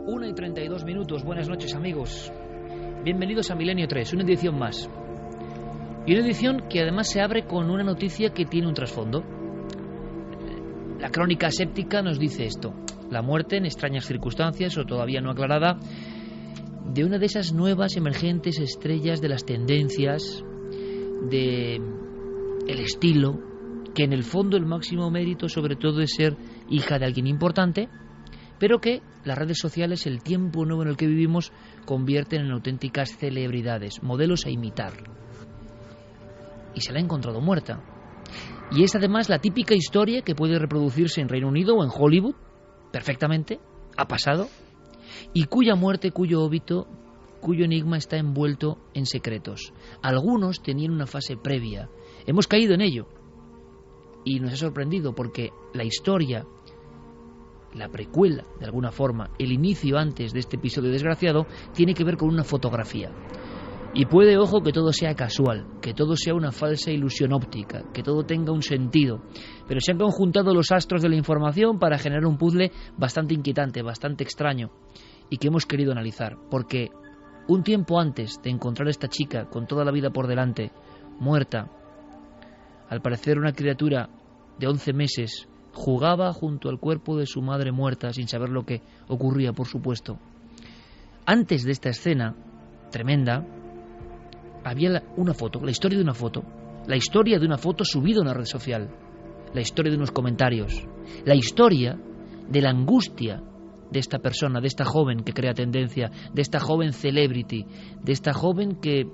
1:32. Buenas noches, amigos. Bienvenidos a Milenio 3, una edición más. Y una edición que además se abre con una noticia que tiene un trasfondo. La crónica aséptica nos dice esto: la muerte en extrañas circunstancias, o todavía no aclarada, de una de esas nuevas emergentes estrellas de las tendencias, de el estilo, que en el fondo el máximo mérito sobre todo es ser hija de alguien importante, pero que las redes sociales, el tiempo nuevo en el que vivimos, convierten en auténticas celebridades, modelos a imitar. Y se la ha encontrado muerta. Y es además la típica historia que puede reproducirse en Reino Unido o en Hollywood, perfectamente, ha pasado, y cuya muerte, cuyo óbito, cuyo enigma está envuelto en secretos. Algunos tenían una fase previa. Hemos caído en ello. Y nos ha sorprendido porque la historia, la precuela, de alguna forma, el inicio antes de este episodio desgraciado, tiene que ver con una fotografía. Y puede, ojo, que todo sea casual, que todo sea una falsa ilusión óptica, que todo tenga un sentido. Pero se han conjuntado los astros de la información para generar un puzzle bastante inquietante, bastante extraño, y que hemos querido analizar. Porque un tiempo antes de encontrar a esta chica, con toda la vida por delante, muerta, al parecer una criatura de 11 meses, jugaba junto al cuerpo de su madre muerta, sin saber lo que ocurría, por supuesto. Antes de esta escena tremenda, había una foto, la historia de una foto, la historia de una foto subida a una red social, la historia de unos comentarios, la historia de la angustia de esta persona, de esta joven que crea tendencia, de esta joven celebrity, de esta joven que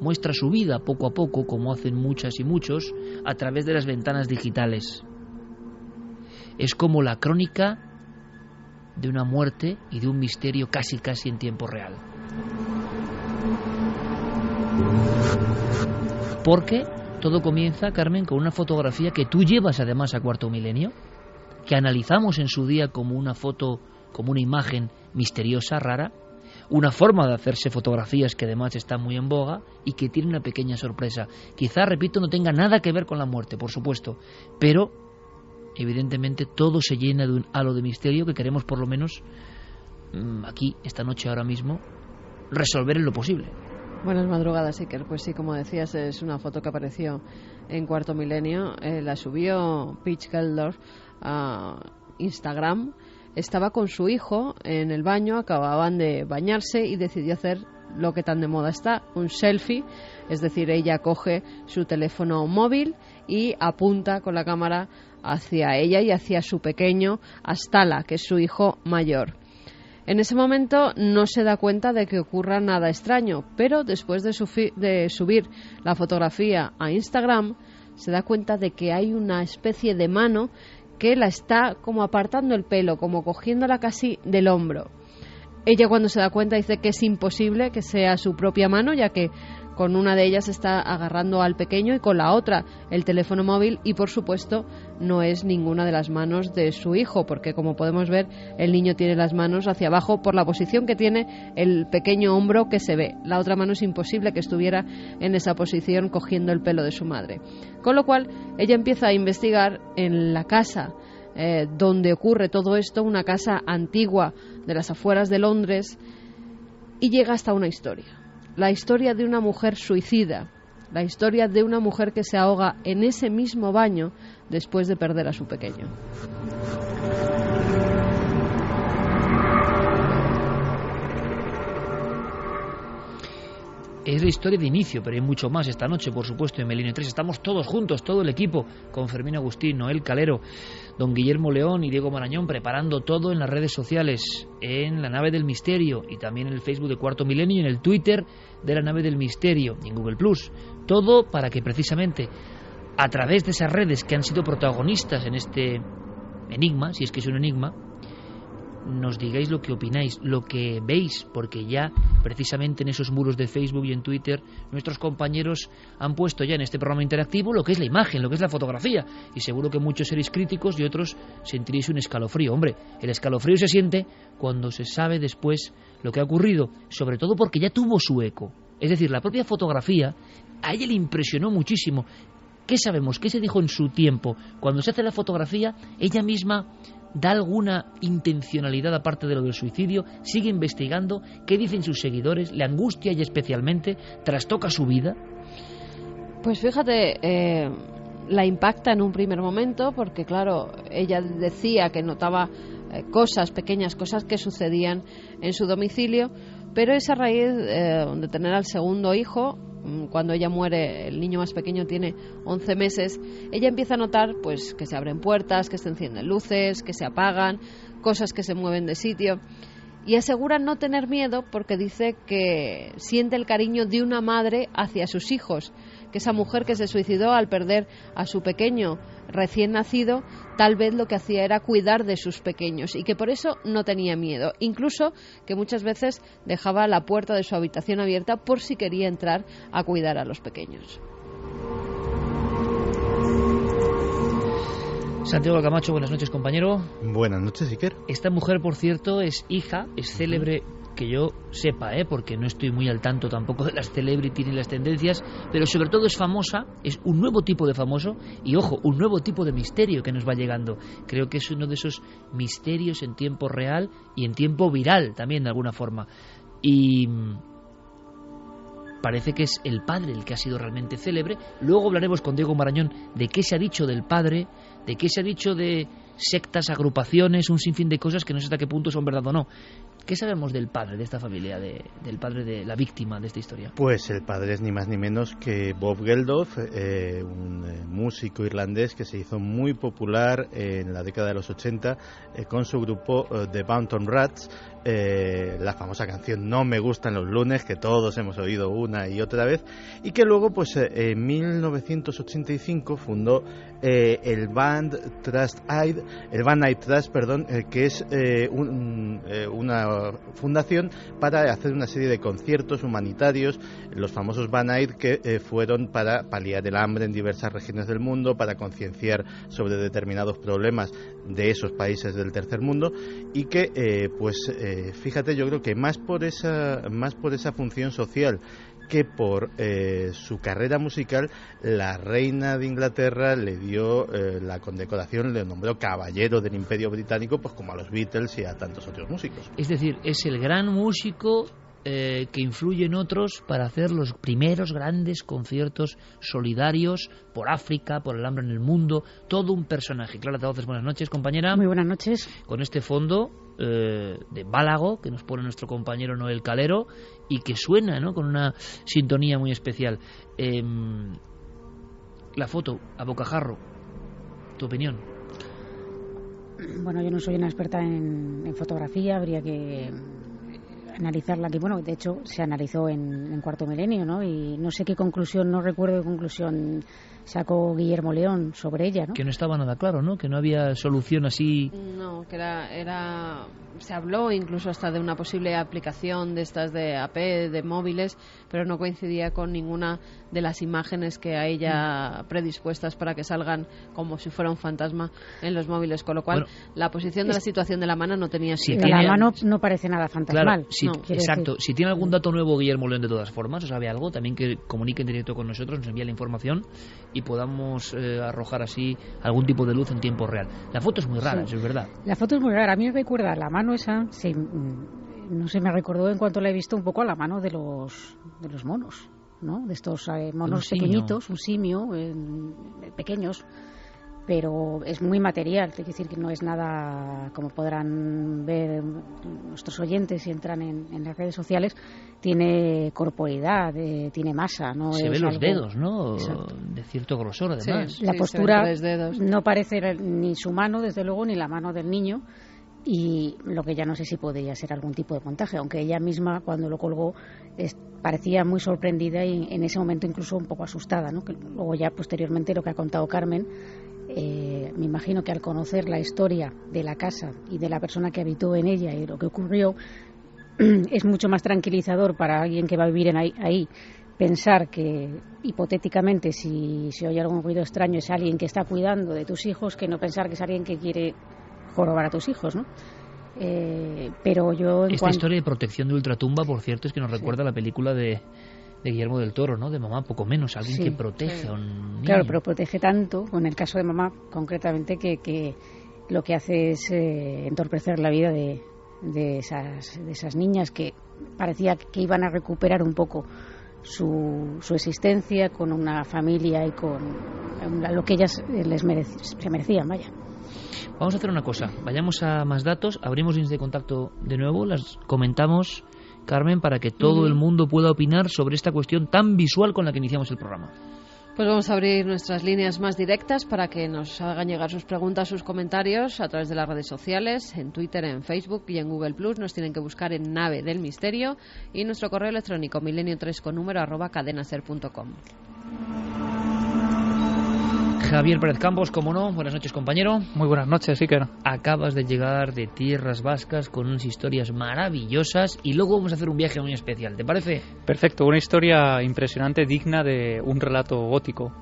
muestra su vida poco a poco, como hacen muchas y muchos, a través de las ventanas digitales. Es como la crónica de una muerte y de un misterio casi en tiempo real. Porque todo comienza, Carmen, con una fotografía que tú llevas además a Cuarto Milenio, que analizamos en su día como una foto, como una imagen misteriosa, rara, una forma de hacerse fotografías que además está muy en boga y que tiene una pequeña sorpresa. Quizá, repito, no tenga nada que ver con la muerte, por supuesto, pero evidentemente todo se llena de un halo de misterio que queremos, por lo menos aquí, esta noche, ahora mismo, resolver en lo posible. Buenas madrugadas, Iker. Pues sí, como decías, es una foto que apareció en Cuarto Milenio. La subió Peach Geldorf a Instagram. Estaba con su hijo en el baño, acababan de bañarse y decidió hacer lo que tan de moda está, un selfie. Es decir, ella coge su teléfono móvil y apunta con la cámara hacia ella y hacia su pequeño Astala, que es su hijo mayor. En ese momento no se da cuenta de que ocurra nada extraño, pero después de subir la fotografía a Instagram, se da cuenta de que hay una especie de mano que la está como apartando el pelo, como cogiéndola casi del hombro. Ella, cuando se da cuenta, dice que es imposible que sea su propia mano, ya que con una de ellas está agarrando al pequeño y con la otra el teléfono móvil, y por supuesto no es ninguna de las manos de su hijo, porque como podemos ver el niño tiene las manos hacia abajo por la posición que tiene el pequeño hombro que se ve. La otra mano es imposible que estuviera en esa posición cogiendo el pelo de su madre. Con lo cual ella empieza a investigar en la casa donde ocurre todo esto, una casa antigua de las afueras de Londres, y llega hasta una historia. La historia de una mujer suicida, la historia de una mujer que se ahoga en ese mismo baño después de perder a su pequeño. Es la historia de inicio, pero hay mucho más esta noche, por supuesto, en Milenio 3. Estamos todos juntos, todo el equipo, con Fermín Agustín, Noel Calero, don Guillermo León y Diego Marañón, preparando todo en las redes sociales, en la Nave del Misterio, y también en el Facebook de Cuarto Milenio y en el Twitter de la Nave del Misterio, y en Google+. Todo para que precisamente, a través de esas redes que han sido protagonistas en este enigma, si es que es un enigma, nos digáis lo que opináis, lo que veis, porque ya precisamente en esos muros de Facebook y en Twitter nuestros compañeros han puesto ya en este programa interactivo lo que es la imagen, lo que es la fotografía, y seguro que muchos seréis críticos y otros sentiréis un escalofrío. Hombre, el escalofrío se siente cuando se sabe después lo que ha ocurrido, sobre todo porque ya tuvo su eco. Es decir, la propia fotografía a ella le impresionó muchísimo. ¿Qué sabemos? ¿Qué se dijo en su tiempo? Cuando se hace la fotografía, ella misma ¿Da alguna intencionalidad aparte de lo del suicidio? ¿Sigue investigando? ¿Qué dicen sus seguidores? ¿Le angustia y especialmente? ¿Trastoca su vida? Pues fíjate, la impacta en un primer momento porque, claro, ella decía que notaba pequeñas cosas que sucedían en su domicilio, pero es a raíz de tener al segundo hijo. Cuando ella muere, el niño más pequeño tiene 11 meses, ella empieza a notar pues que se abren puertas, que se encienden luces, que se apagan, cosas que se mueven de sitio, y asegura no tener miedo porque dice que siente el cariño de una madre hacia sus hijos, que esa mujer que se suicidó al perder a su pequeño recién nacido, tal vez lo que hacía era cuidar de sus pequeños y que por eso no tenía miedo, incluso que muchas veces dejaba la puerta de su habitación abierta por si quería entrar a cuidar a los pequeños. Santiago Camacho, buenas noches, compañero. Buenas noches, Iker. Esta mujer, por cierto, es célebre, que yo sepa, porque no estoy muy al tanto tampoco de las celebrities ni las tendencias, pero sobre todo es famosa, es un nuevo tipo de famoso y, ojo, un nuevo tipo de misterio que nos va llegando. Creo que es uno de esos misterios en tiempo real y en tiempo viral también, de alguna forma. Y parece que es el padre el que ha sido realmente célebre. Luego hablaremos con Diego Marañón de qué se ha dicho del padre, de qué se ha dicho de sectas, agrupaciones, un sinfín de cosas que no sé hasta qué punto son verdad o no. ¿Qué sabemos del padre de esta familia, del padre de la víctima de esta historia? Pues el padre es ni más ni menos que Bob Geldof, un músico irlandés que se hizo muy popular en la década de los 80 con su grupo The Bounton Rats. La famosa canción No me gustan los lunes, que todos hemos oído una y otra vez, y que luego pues en 1985 fundó el Band Night Trust, que es una fundación para hacer una serie de conciertos humanitarios, los famosos Band Aid, que fueron para paliar el hambre en diversas regiones del mundo, para concienciar sobre determinados problemas de esos países del tercer mundo, y que fíjate, yo creo que más por esa función social que por su carrera musical, la reina de Inglaterra le dio la condecoración, le nombró caballero del Imperio Británico, pues como a los Beatles y a tantos otros músicos. Es decir, es el gran músico que influye en otros para hacer los primeros grandes conciertos solidarios por África, por el hambre en el mundo, todo un personaje. Clara Tavoces, buenas noches, compañera. Muy buenas noches. Con este fondo de Bálago que nos pone nuestro compañero Noel Calero y que suena, ¿no?, con una sintonía muy especial. La foto a bocajarro, ¿tu opinión? Bueno, yo no soy una experta en fotografía, habría que analizarla aquí. Bueno, de hecho se analizó en Cuarto Milenio, ¿no? Y no sé qué conclusión, no recuerdo qué conclusión sacó Guillermo León sobre ella, ¿no? Que no estaba nada claro, ¿no? Que no había solución así. No, que se habló incluso hasta de una posible aplicación de estas de AP, de móviles, pero no coincidía con ninguna de las imágenes que hay ya predispuestas para que salgan como si fuera un fantasma en los móviles, con lo cual la posición de la situación de la mano no tenía sentido. La mano no parece nada fantasmal. Claro, exacto. Si tiene algún dato nuevo Guillermo León, de todas formas, o sabe algo, también que comunique en directo con nosotros, nos envíe la información y podamos arrojar así algún tipo de luz en tiempo real. La foto es muy rara, eso es verdad. La foto es muy rara. A mí me recuerda la mano esa, sí, no sé, me recordó en cuanto la he visto un poco a la mano de los monos, ¿no? De estos monos pequeñitos, un simio, pequeños, pero es muy material, es decir, que no es nada, como podrán ver nuestros oyentes si entran en las redes sociales, tiene corporeidad, tiene masa, ¿no? Se es ven los algo, dedos, ¿no? Exacto. De cierto grosor, además. La postura no parece ni su mano, desde luego, ni la mano del niño. Y lo que ya no sé si podría ser algún tipo de montaje, aunque ella misma cuando lo colgó parecía muy sorprendida y en ese momento incluso un poco asustada, ¿no? Que luego ya posteriormente lo que ha contado Carmen, me imagino que al conocer la historia de la casa y de la persona que habitó en ella y lo que ocurrió, es mucho más tranquilizador para alguien que va a vivir ahí pensar que hipotéticamente si se oye algún ruido extraño es alguien que está cuidando de tus hijos, que no pensar que es alguien que quiere jorobar a tus hijos, ¿no? Pero yo... Esta historia de protección de ultratumba, por cierto, es que nos recuerda la película de Guillermo del Toro, ¿no? De Mamá, poco menos, alguien que protege a un niño. Claro, pero protege tanto, con el caso de Mamá concretamente, que lo que hace es entorpecer la vida de esas niñas que parecía que iban a recuperar un poco su existencia con una familia y con lo que ellas se merecían, vaya. Vamos a hacer una cosa, vayamos a más datos, abrimos líneas de contacto de nuevo, las comentamos, Carmen, para que todo el mundo pueda opinar sobre esta cuestión tan visual con la que iniciamos el programa. Pues vamos a abrir nuestras líneas más directas para que nos hagan llegar sus preguntas, sus comentarios a través de las redes sociales, en Twitter, en Facebook y en Google+. Nos tienen que buscar en Nave del Misterio y nuestro correo electrónico milenio3con número @cadenaser.com. Javier Pérez Campos, como no, buenas noches, compañero. Muy buenas noches, Iker. Acabas de llegar de tierras vascas con unas historias maravillosas y luego vamos a hacer un viaje muy especial, ¿te parece? Perfecto, una historia impresionante, digna de un relato gótico.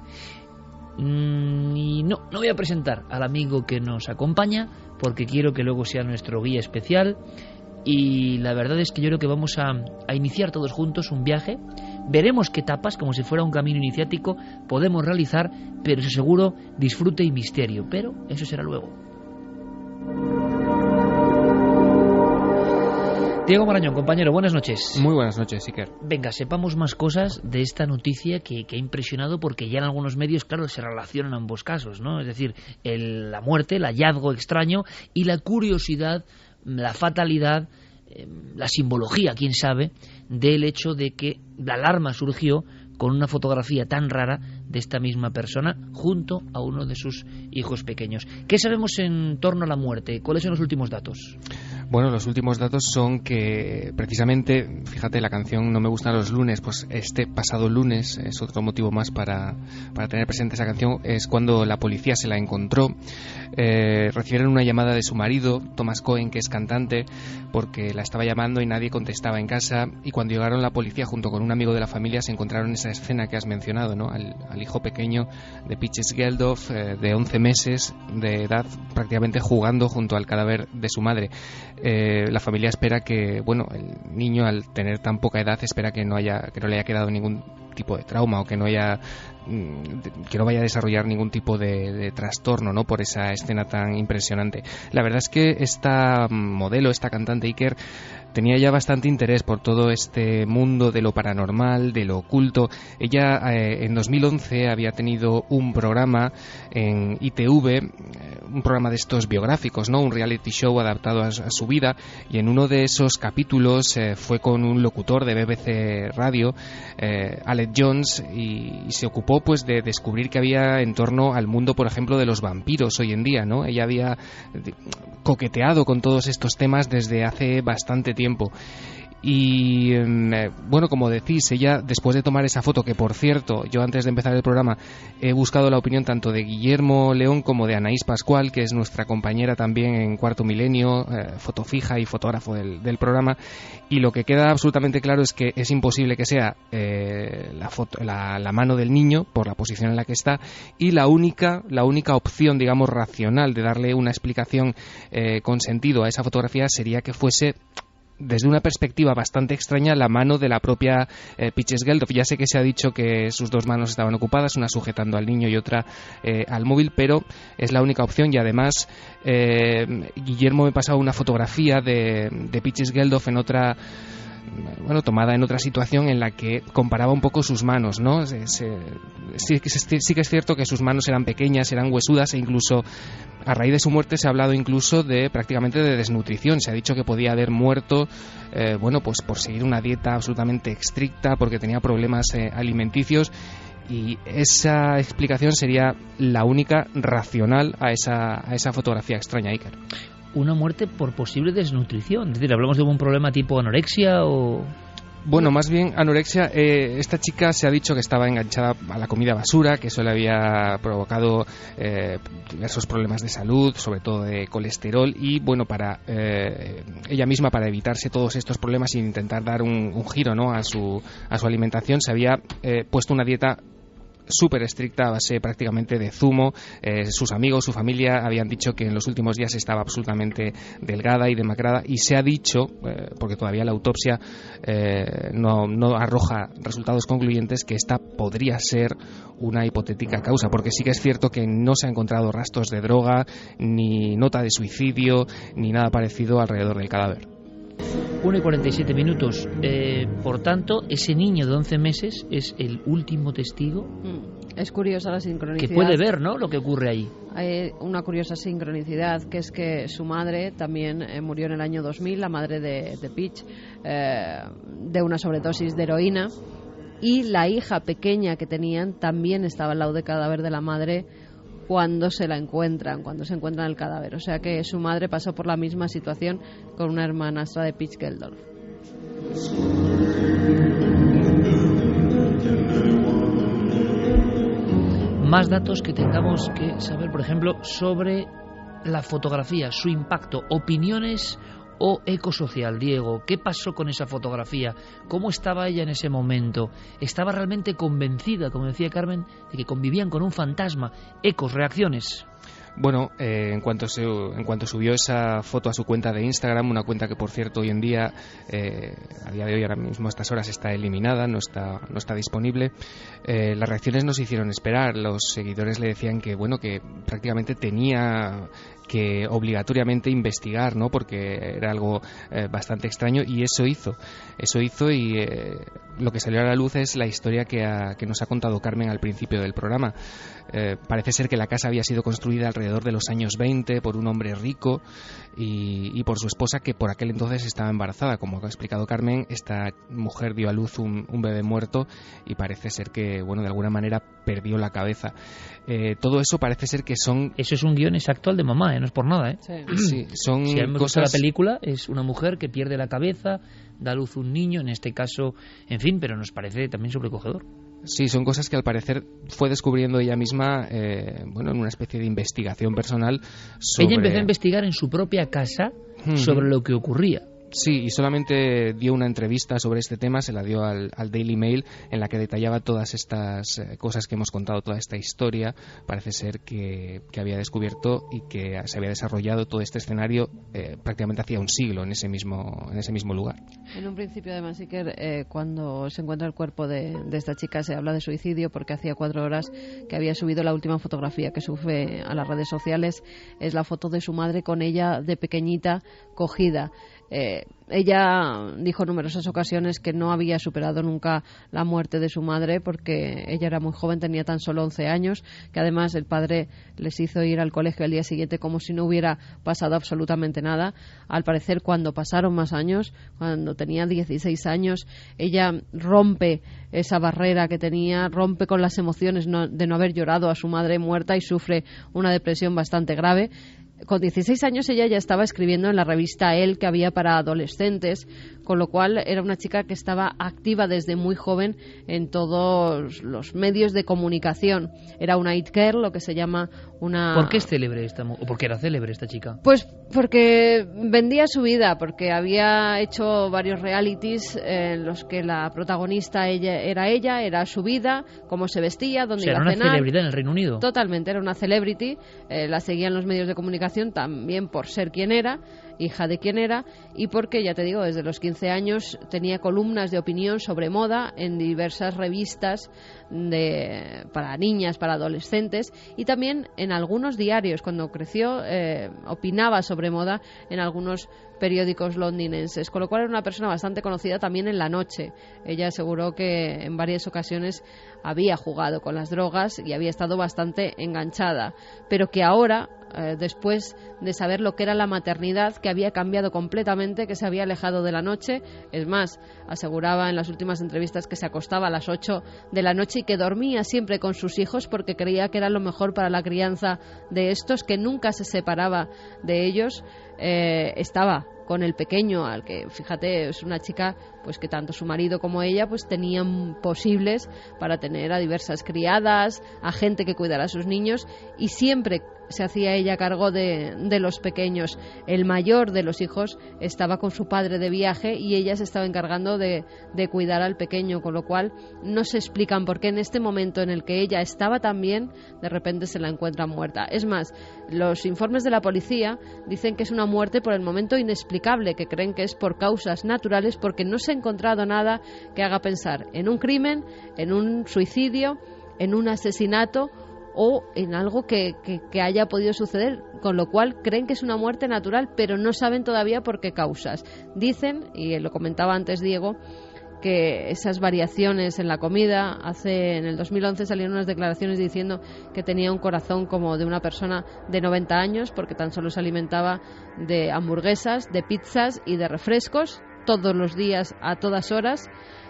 Y no voy a presentar al amigo que nos acompaña porque quiero que luego sea nuestro guía especial. Y la verdad es que yo creo que vamos a iniciar todos juntos un viaje. Veremos qué etapas, como si fuera un camino iniciático, podemos realizar, pero eso seguro, disfrute y misterio. Pero eso será luego. Diego Marañón, compañero, buenas noches. Muy buenas noches, Iker. Venga, sepamos más cosas de esta noticia que ha impresionado, porque ya en algunos medios, claro, se relacionan ambos casos, ¿no? Es decir, la muerte, el hallazgo extraño y la curiosidad, la fatalidad, la simbología, quién sabe, del hecho de que la alarma surgió con una fotografía tan rara de esta misma persona junto a uno de sus hijos pequeños. ¿Qué sabemos en torno a la muerte? ¿Cuáles son los últimos datos? Bueno, los últimos datos son que precisamente, fíjate, la canción No me gustan los lunes, pues este pasado lunes, es otro motivo más para tener presente esa canción, es cuando la policía se la encontró. Recibieron una llamada de su marido, Thomas Cohen, que es cantante, porque la estaba llamando y nadie contestaba en casa, y cuando llegaron la policía junto con un amigo de la familia se encontraron esa escena que has mencionado, ¿no? Al hijo pequeño de Peaches Geldof, de 11 meses de edad, prácticamente jugando junto al cadáver de su madre. La familia espera que, bueno, el niño, al tener tan poca edad, espera que no le haya quedado ningún tipo de trauma o que no vaya a desarrollar ningún tipo de trastorno, ¿no?, por esa escena tan impresionante. La verdad es que esta modelo, esta cantante Iker, tenía ya bastante interés por todo este mundo de lo paranormal, de lo oculto. Ella en 2011 había tenido un programa en ITV, un programa de estos biográficos, ¿no?, un reality show adaptado a su vida, y en uno de esos capítulos fue con un locutor de BBC Radio, Alec Jones, y se ocupó pues de descubrir que había en torno al mundo, por ejemplo, de los vampiros hoy en día, ¿no? Ella había coqueteado con todos estos temas desde hace bastante tiempo. Y bueno, como decís, ella, después de tomar esa foto, que por cierto, yo antes de empezar el programa he buscado la opinión tanto de Guillermo León como de Anaís Pascual, que es nuestra compañera también en Cuarto Milenio, foto fija y fotógrafo del programa, y lo que queda absolutamente claro es que es imposible que sea la mano del niño por la posición en la que está, y la única opción, digamos, racional de darle una explicación con sentido a esa fotografía sería que fuese, desde una perspectiva bastante extraña, la mano de la propia Peaches Geldof. Ya sé que se ha dicho que sus dos manos estaban ocupadas, una sujetando al niño y otra al móvil, pero es la única opción. Y además Guillermo me pasaba una fotografía de Peaches Geldof en otra, tomada en otra situación, en la que comparaba un poco sus manos, ¿no? Sí que es cierto que sus manos eran pequeñas, eran huesudas, e incluso a raíz de su muerte se ha hablado incluso prácticamente de desnutrición. Se ha dicho que podía haber muerto pues por seguir una dieta absolutamente estricta, porque tenía problemas alimenticios, y esa explicación sería la única racional a esa fotografía extraña, Iker. Una muerte por posible desnutrición, es decir, ¿hablamos de un problema tipo anorexia o...? Bueno, más bien anorexia. Esta chica se ha dicho que estaba enganchada a la comida basura, que eso le había provocado diversos problemas de salud, sobre todo de colesterol, y bueno, para ella misma, para evitarse todos estos problemas e intentar dar un giro, ¿no?, a su alimentación, se había puesto una dieta súper estricta, a base prácticamente de zumo. Sus amigos, su familia habían dicho que en los últimos días estaba absolutamente delgada y demacrada, y se ha dicho, porque todavía la autopsia no arroja resultados concluyentes, que esta podría ser una hipotética causa, porque sí que es cierto que no se ha encontrado rastros de droga, ni nota de suicidio, ni nada parecido alrededor del cadáver. 1:47. Por tanto, ese niño de 11 meses es el último testigo. Es curiosa la sincronicidad. Que puede ver, ¿no?, lo que ocurre ahí. Hay una curiosa sincronicidad, que es que su madre también murió en el año 2000, la madre de Peach, de una sobredosis de heroína, y la hija pequeña que tenían también estaba al lado del cadáver de la madre cuando se encuentran el cadáver. O sea que su madre pasó por la misma situación con una hermanastra de Peach Geldorf. Más datos que tengamos que saber, por ejemplo, sobre la fotografía, su impacto, opiniones o eco social. Diego, ¿qué pasó con esa fotografía? ¿Cómo estaba ella en ese momento? ¿Estaba realmente convencida, como decía Carmen, de que convivían con un fantasma? Ecos, reacciones. Bueno, en cuanto subió esa foto a su cuenta de Instagram, una cuenta que, por cierto, hoy en día, a día de hoy, ahora mismo a estas horas, está eliminada, no está disponible, las reacciones no se hicieron esperar. Los seguidores le decían que, bueno, que prácticamente tenía que obligatoriamente investigar, ¿no?, porque era algo bastante extraño, y eso hizo y lo que salió a la luz es la historia que nos ha contado Carmen al principio del programa. Parece ser que la casa había sido construida alrededor de los años 20 por un hombre rico y por su esposa, que por aquel entonces estaba embarazada. Como ha explicado Carmen, esta mujer dio a luz un bebé muerto y parece ser que, bueno, de alguna manera perdió la cabeza. Todo eso parece ser que son... Eso es un guión exacto al de mamá, no es por nada, Sí, son si hemos cosas... visto la película, es una mujer que pierde la cabeza, da a luz un niño, en este caso, en fin, pero nos parece también sobrecogedor. Sí, son cosas que al parecer fue descubriendo ella misma, en una especie de investigación personal sobre... Ella empezó a investigar en su propia casa sobre lo que ocurría. Sí, y solamente dio una entrevista sobre este tema, se la dio al Daily Mail, en la que detallaba todas estas cosas que hemos contado, toda esta historia. Parece ser que había descubierto y que se había desarrollado todo este escenario prácticamente hacía un siglo en ese mismo lugar. En un principio, además, sí que cuando se encuentra el cuerpo de esta chica se habla de suicidio, porque hacía 4 horas que había subido la última fotografía que sube a las redes sociales. Es la foto de su madre con ella de pequeñita cogida. Ella dijo en numerosas ocasiones que no había superado nunca la muerte de su madre, porque ella era muy joven, tenía tan solo 11 años, que además el padre les hizo ir al colegio al día siguiente como si no hubiera pasado absolutamente nada. Al parecer, cuando pasaron más años, cuando tenía 16 años, ella rompe esa barrera que tenía, rompe con las emociones de no haber llorado a su madre muerta y sufre una depresión bastante grave. Con 16 años ella ya estaba escribiendo en la revista Elle, que había para adolescentes, con lo cual era una chica que estaba activa desde muy joven en todos los medios de comunicación. Era una it girl, lo que se llama una... ¿Por qué es célebre o por qué era célebre esta chica? Pues porque vendía su vida, porque había hecho varios realities en los que la protagonista era su vida, cómo se vestía, dónde iba a cenar. Era una celebridad en el Reino Unido. Totalmente, era una celebrity. La seguían los medios de comunicación también por ser quien era, hija de quien era, y porque, ya te digo, desde los 15 años tenía columnas de opinión sobre moda en diversas revistas para niñas, para adolescentes, y también en algunos diarios. Cuando creció opinaba sobre moda en algunos periódicos londinenses, con lo cual era una persona bastante conocida también en la noche. Ella aseguró que en varias ocasiones había jugado con las drogas y había estado bastante enganchada, pero que ahora, después de saber lo que era la maternidad, que había cambiado completamente, que se había alejado de la noche. Es más, aseguraba en las últimas entrevistas que se acostaba a las 8 de la noche y que dormía siempre con sus hijos porque creía que era lo mejor para la crianza de estos, que nunca se separaba de ellos. Estaba con el pequeño, al que, fíjate, es una chica pues que tanto su marido como ella pues tenían posibles para tener a diversas criadas, a gente que cuidara a sus niños, y siempre se hacía ella cargo de los pequeños. El mayor de los hijos estaba con su padre de viaje y ella se estaba encargando de cuidar al pequeño, con lo cual no se explican por qué en este momento en el que ella estaba tan bien, de repente se la encuentran muerta. Es más, los informes de la policía dicen que es una muerte por el momento inexplicable, que creen que es por causas naturales, porque no se ha encontrado nada que haga pensar en un crimen, en un suicidio, en un asesinato o en algo que haya podido suceder, con lo cual creen que es una muerte natural, pero no saben todavía por qué causas. Dicen, y lo comentaba antes Diego, que esas variaciones en la comida, en el 2011 salieron unas declaraciones diciendo que tenía un corazón como de una persona de 90 años, porque tan solo se alimentaba de hamburguesas, de pizzas y de refrescos todos los días, a todas horas,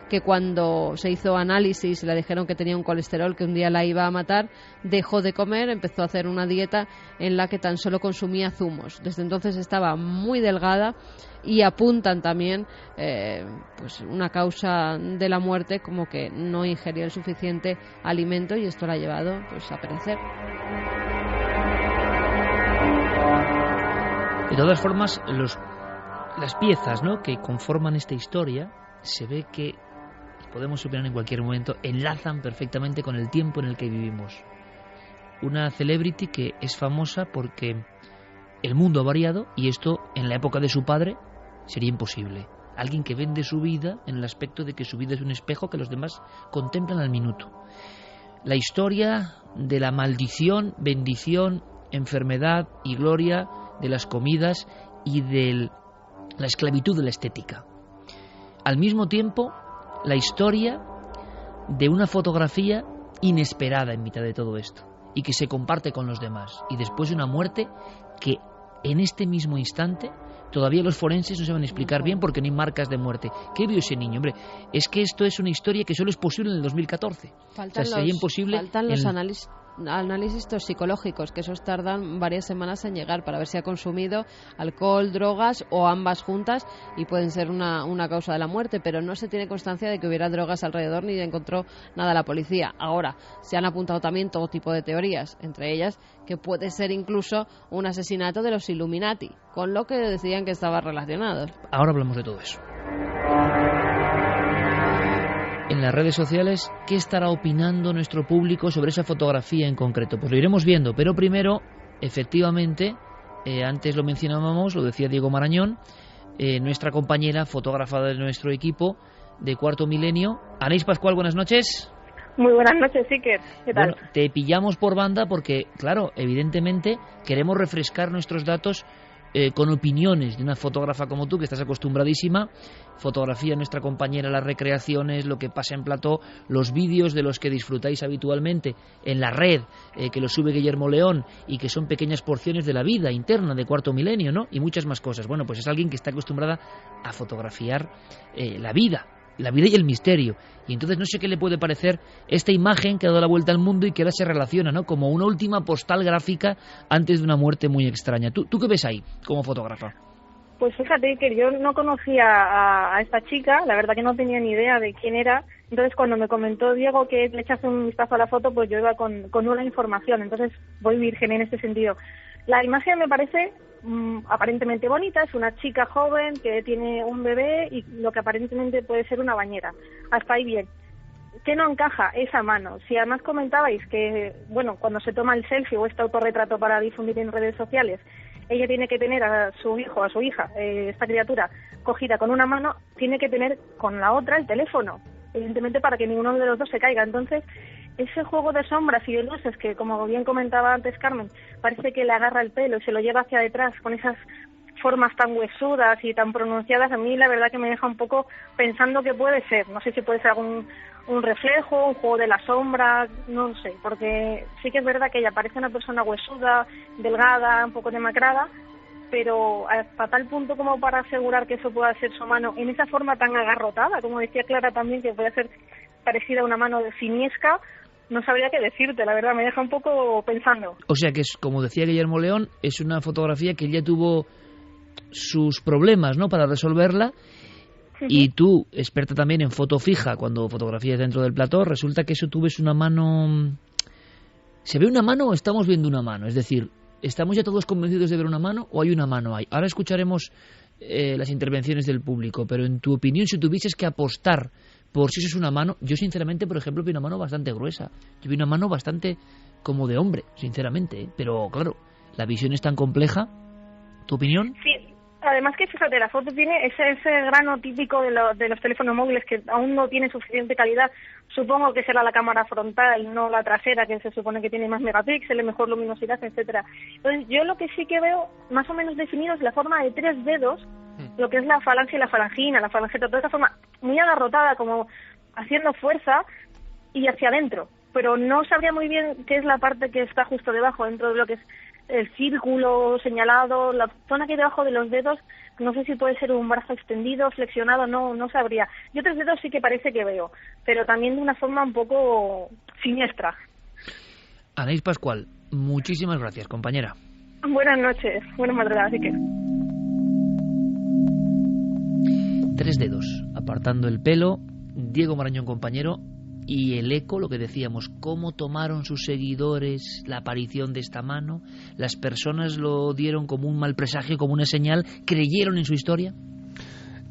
que cuando se hizo análisis y le dijeron que tenía un colesterol que un día la iba a matar, dejó de comer, empezó a hacer una dieta en la que tan solo consumía zumos. Desde entonces estaba muy delgada y apuntan también pues una causa de la muerte como que no ingería el suficiente alimento y esto la ha llevado pues a perecer. De todas formas, las piezas, ¿no?, que conforman esta historia, se ve que, podemos opinar en cualquier momento, enlazan perfectamente con el tiempo en el que vivimos. Una celebrity que es famosa porque el mundo ha variado y esto en la época de su padre sería imposible. Alguien que vende su vida en el aspecto de que su vida es un espejo que los demás contemplan al minuto. La historia de la maldición, bendición, enfermedad y gloria de las comidas y de la esclavitud de la estética. Al mismo tiempo, la historia de una fotografía inesperada en mitad de todo esto y que se comparte con los demás, y después de una muerte que en este mismo instante todavía los forenses no saben explicar bien porque no hay marcas de muerte. ¿Qué vio ese niño? Hombre, es que esto es una historia que solo es posible en el 2014. Sería imposible. Faltan los análisis toxicológicos, que esos tardan varias semanas en llegar para ver si ha consumido alcohol, drogas o ambas juntas, y pueden ser una causa de la muerte, pero no se tiene constancia de que hubiera drogas alrededor ni encontró nada la policía. Ahora, se han apuntado también todo tipo de teorías, entre ellas que puede ser incluso un asesinato de los Illuminati, con lo que decían que estaba relacionado. Ahora hablamos de todo eso. En las redes sociales, ¿qué estará opinando nuestro público sobre esa fotografía en concreto? Pues lo iremos viendo, pero primero, efectivamente, antes lo mencionábamos, lo decía Diego Marañón, nuestra compañera, fotógrafa de nuestro equipo de Cuarto Milenio. Anais Pascual, buenas noches. Muy buenas noches, Iker. ¿Qué tal? Bueno, te pillamos por banda porque, claro, evidentemente queremos refrescar nuestros datos con opiniones de una fotógrafa como tú, que estás acostumbradísima. Fotografía nuestra compañera, las recreaciones, lo que pasa en plató, los vídeos de los que disfrutáis habitualmente en la red, que los sube Guillermo León y que son pequeñas porciones de la vida interna de Cuarto Milenio, ¿no? Y muchas más cosas. Bueno, pues es alguien que está acostumbrada a fotografiar la vida y el misterio. Y entonces no sé qué le puede parecer esta imagen que ha dado la vuelta al mundo y que ahora se relaciona, ¿no?, como una última postal gráfica antes de una muerte muy extraña. ¿Tú qué ves ahí como fotógrafa? Pues fíjate que yo no conocía a esta chica, la verdad que no tenía ni idea de quién era. Entonces cuando me comentó Diego que le echase un vistazo a la foto, pues yo iba con una información, entonces voy virgen en este sentido. La imagen me parece aparentemente bonita, es una chica joven que tiene un bebé y lo que aparentemente puede ser una bañera. Hasta ahí bien. ¿Qué no encaja? Esa mano. Si además comentabais que, bueno, cuando se toma el selfie o este autorretrato para difundir en redes sociales, ella tiene que tener a su hijo, a su hija, esta criatura, cogida con una mano, tiene que tener con la otra el teléfono, evidentemente para que ninguno de los dos se caiga. Entonces, ese juego de sombras y de luces que, como bien comentaba antes Carmen, parece que le agarra el pelo y se lo lleva hacia detrás con esas formas tan huesudas y tan pronunciadas, a mí la verdad que me deja un poco pensando que puede ser. No sé si puede ser un reflejo, un juego de la sombra, no sé, porque sí que es verdad que ella parece una persona huesuda, delgada, un poco demacrada, pero hasta tal punto como para asegurar que eso pueda ser su mano en esa forma tan agarrotada, como decía Clara también, que puede ser parecida a una mano de simiesca, no sabría qué decirte, la verdad, me deja un poco pensando. O sea que, es, como decía Guillermo León, es una fotografía que ella tuvo sus problemas, ¿no?, para resolverla. Y tú, experta también en foto fija, cuando fotografías dentro del plató, resulta que eso tú ves una mano... ¿Se ve una mano o estamos viendo una mano? Es decir, ¿estamos ya todos convencidos de ver una mano o hay una mano ahí? Ahora escucharemos las intervenciones del público, pero en tu opinión, si tuvieses que apostar por si eso es una mano, yo sinceramente, por ejemplo, vi una mano bastante gruesa. Yo vi una mano bastante como de hombre, sinceramente, pero claro, la visión es tan compleja. ¿Tu opinión? Sí. Además que, fíjate, la foto tiene ese grano típico de los teléfonos móviles que aún no tiene suficiente calidad. Supongo que será la cámara frontal, no la trasera, que se supone que tiene más megapíxeles, mejor luminosidad, etcétera. Entonces, yo lo que sí que veo más o menos definido es la forma de 3 dedos, lo que es la falange y la falangina, la falangeta, toda esa forma muy agarrotada, como haciendo fuerza y hacia adentro. Pero no sabría muy bien qué es la parte que está justo debajo, dentro de lo que es el círculo señalado, la zona que hay debajo de los dedos, no sé si puede ser un brazo extendido, flexionado, no sabría. Yo 3 dedos sí que parece que veo, pero también de una forma un poco siniestra. Anaís Pascual, muchísimas gracias, compañera. Buenas noches, buenas madrugadas, así que... 3 dedos, apartando el pelo, Diego Marañón, compañero, y el eco, lo que decíamos, cómo tomaron sus seguidores la aparición de esta mano, las personas lo dieron como un mal presagio, como una señal, creyeron en su historia.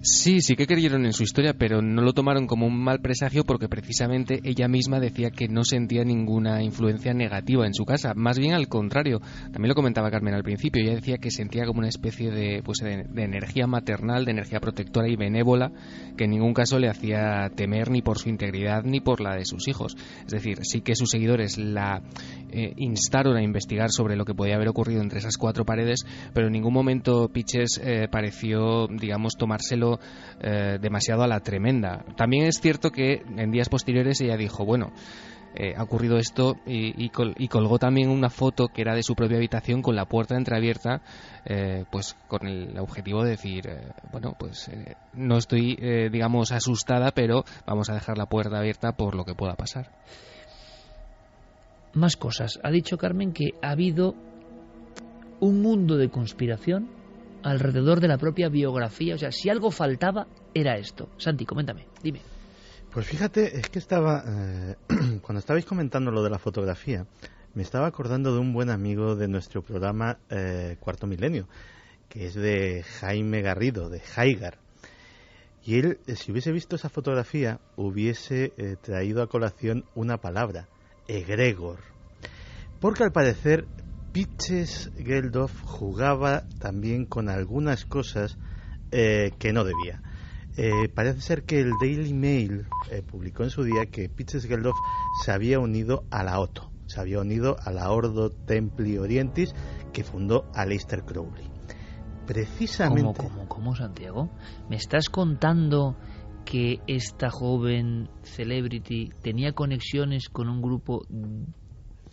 Sí que creyeron en su historia, pero no lo tomaron como un mal presagio porque precisamente ella misma decía que no sentía ninguna influencia negativa en su casa. Más bien al contrario, también lo comentaba Carmen al principio, ella decía que sentía como una especie de energía maternal, de energía protectora y benévola, que en ningún caso le hacía temer ni por su integridad ni por la de sus hijos. Es decir, sí que sus seguidores la instaron a investigar sobre lo que podía haber ocurrido entre esas 4 paredes, pero en ningún momento Pitches pareció, digamos, tomárselo demasiado a la tremenda. También es cierto que en días posteriores ella dijo, bueno, ha ocurrido esto y colgó también una foto que era de su propia habitación con la puerta entreabierta, pues con el objetivo de decir, no estoy, digamos, asustada, pero vamos a dejar la puerta abierta por lo que pueda pasar. Más cosas. Ha dicho Carmen que ha habido un mundo de conspiración alrededor de la propia biografía. O sea, si algo faltaba, era esto. Santi, coméntame, dime. Pues fíjate, es que cuando estabais comentando lo de la fotografía, me estaba acordando de un buen amigo de nuestro programa Cuarto Milenio, que es de Jaime Garrido, de Jaigar. Y él, si hubiese visto esa fotografía, hubiese traído a colación una palabra, egregor. Porque al parecer Pitches Geldof jugaba también con algunas cosas que no debía. Parece ser que el Daily Mail publicó en su día que Pitches Geldof se había unido a la OTO, se había unido a la Ordo Templi Orientis que fundó Aleister Crowley. Precisamente... ¿Cómo, Santiago? ¿Me estás contando que esta joven celebrity tenía conexiones con un grupo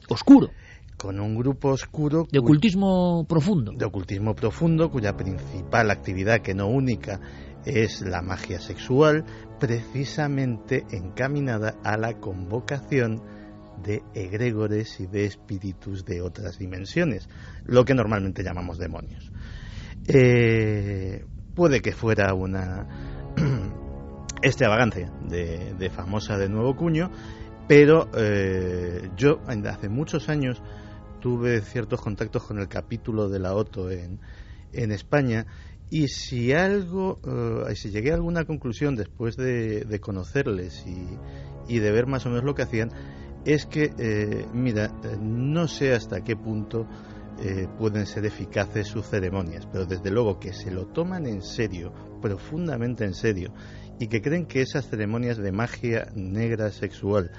oscuro? Con un grupo oscuro... De ocultismo profundo. De ocultismo profundo, cuya principal actividad, que no única, es la magia sexual, precisamente encaminada a la convocación de egregores y de espíritus de otras dimensiones, lo que normalmente llamamos demonios. Puede que fuera una extravagancia de famosa de nuevo cuño, pero yo hace muchos años tuve ciertos contactos con el capítulo de la OTO en España, y si llegué a alguna conclusión después de conocerles y de ver más o menos lo que hacían, es que no sé hasta qué punto pueden ser eficaces sus ceremonias, pero desde luego que se lo toman en serio, profundamente en serio, y que creen que esas ceremonias de magia negra sexual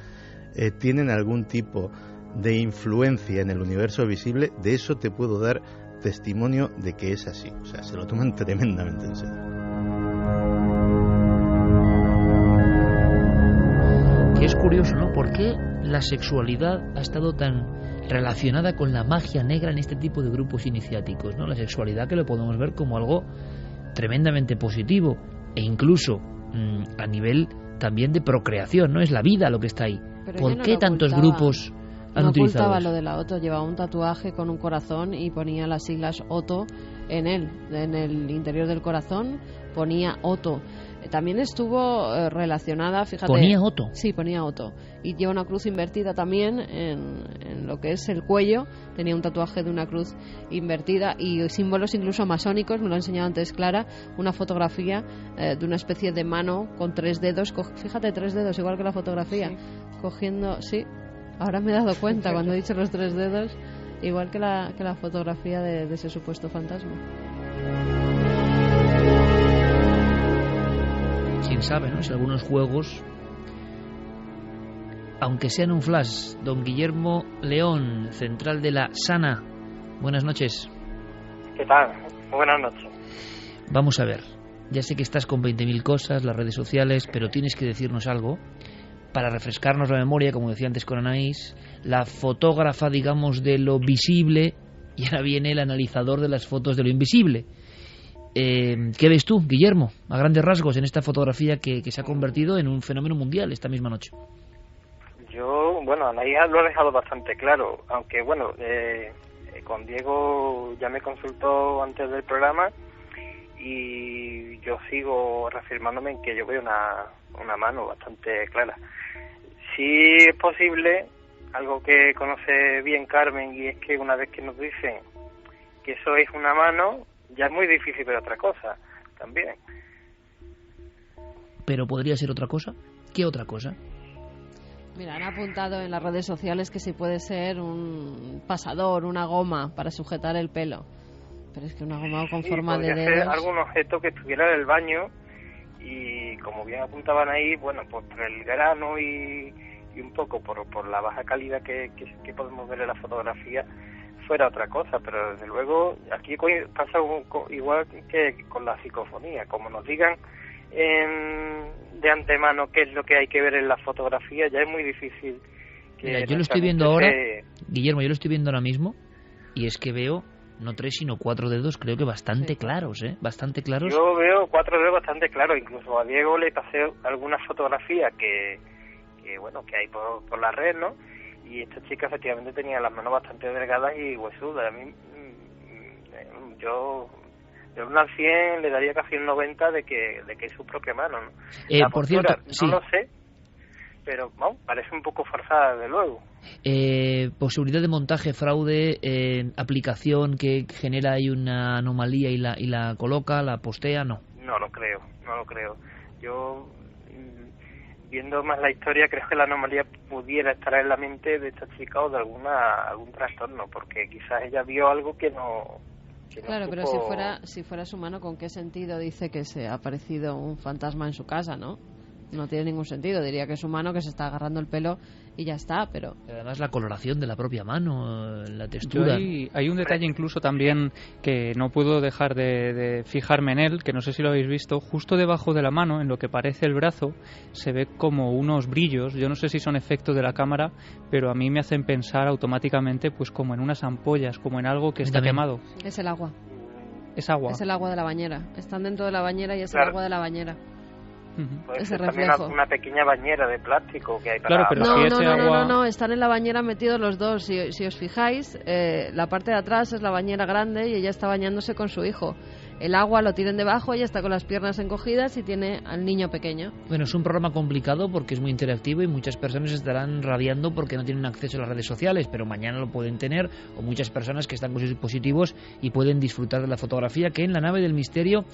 tienen algún tipo de influencia en el universo visible, de eso te puedo dar testimonio de que es así. O sea, se lo toman tremendamente en serio. Que es curioso, ¿no? ¿Por qué la sexualidad ha estado tan relacionada con la magia negra en este tipo de grupos iniciáticos, ¿no? La sexualidad, que lo podemos ver como algo tremendamente positivo e incluso a nivel también de procreación, ¿no? Es la vida lo que está ahí. Pero ¿Por qué tantos grupos han no utilizado ocultaba eso? Lo de la OTO, llevaba un tatuaje con un corazón y ponía las siglas OTO en el interior del corazón, ponía OTO. También estuvo relacionada, fíjate... ¿Ponía Otto? Sí, ponía Otto. Y lleva una cruz invertida también en lo que es el cuello. Tenía un tatuaje de una cruz invertida y símbolos incluso masónicos. Me lo ha enseñado antes Clara. Una fotografía de una especie de mano con 3 dedos. Fíjate, 3 dedos, igual que la fotografía. Sí. Cogiendo... Sí, ahora me he dado cuenta cuando he dicho los 3 dedos. Igual que la fotografía de ese supuesto fantasma. Quién sabe, ¿no? Si algunos juegos, aunque sean un flash. Don Guillermo León, central de la Sana. Buenas noches. ¿Qué tal? Buenas noches. Vamos a ver. Ya sé que estás con 20.000 cosas, las redes sociales, pero tienes que decirnos algo para refrescarnos la memoria, como decía antes con Anaís, la fotógrafa, digamos, de lo visible, y ahora viene el analizador de las fotos de lo invisible. ¿Qué ves tú, Guillermo, a grandes rasgos, en esta fotografía que se ha convertido en un fenómeno mundial esta misma noche? Yo, bueno, Anaís lo ha dejado bastante claro, aunque, bueno, con Diego ya me consultó antes del programa y yo sigo reafirmándome en que yo veo una mano bastante clara. Si es posible, algo que conoce bien Carmen, y es que una vez que nos dicen que eso es una mano, ya es muy difícil ver otra cosa también. ¿Pero podría ser otra cosa? ¿Qué otra cosa? Mira, han apuntado en las redes sociales que sí puede ser un pasador, una goma para sujetar el pelo. Pero es que una goma con forma de dedos... ser algún objeto que estuviera en el baño y, como bien apuntaban ahí, bueno, pues por el grano y un poco por la baja calidad que podemos ver en la fotografía, fuera otra cosa, pero desde luego aquí pasa igual que con la psicofonía. Como nos digan de antemano qué es lo que hay que ver en la fotografía, ya es muy difícil que... Mira, yo lo estoy viendo ahora, Guillermo, yo lo estoy viendo ahora mismo, y es que veo no 3 sino 4 dedos, creo que bastante claros, bastante claros. Yo veo 4 dedos bastante claros, incluso a Diego le pasé alguna fotografía que bueno, que hay por la red, ¿no? Y esta chica efectivamente tenía las manos bastante delgadas y huesudas. A mí, yo de 1 al 100 le daría casi un 90 de que es su propia mano, ¿no? La por postura, cierto, sí. No lo sé, pero bueno, parece un poco forzada, desde luego. Posibilidad de montaje, fraude, aplicación que genera ahí una anomalía y la coloca, la postea, no. No lo creo. Yo, viendo más la historia, creo que la anomalía pudiera estar en la mente de esta chica o de algún trastorno, porque quizás ella vio algo que no claro, pero si fuera su mano, ¿con qué sentido dice que se ha aparecido un fantasma en su casa, no? No tiene ningún sentido. Diría que es su mano que se está agarrando el pelo y ya está, pero... Además la coloración de la propia mano, la textura... Hay un detalle incluso también que no puedo dejar de fijarme en él, que no sé si lo habéis visto, justo debajo de la mano, en lo que parece el brazo, se ve como unos brillos. Yo no sé si son efectos de la cámara, pero a mí me hacen pensar automáticamente pues como en unas ampollas, como en algo que está quemado. Es el agua. Es agua. Es el agua de la bañera. Están dentro de la bañera y es claro. El agua de la bañera. Puede ese ser reflejo. también una pequeña bañera de plástico que hay para... Claro, pero no, están en la bañera metidos los dos. Si os fijáis, la parte de atrás es la bañera grande y ella está bañándose con su hijo. El agua lo tienen debajo, ella está con las piernas encogidas y tiene al niño pequeño. Bueno, es un programa complicado porque es muy interactivo y muchas personas estarán rabiando porque no tienen acceso a las redes sociales, pero mañana lo pueden tener, o muchas personas que están con sus dispositivos y pueden disfrutar de la fotografía que en la nave del misterio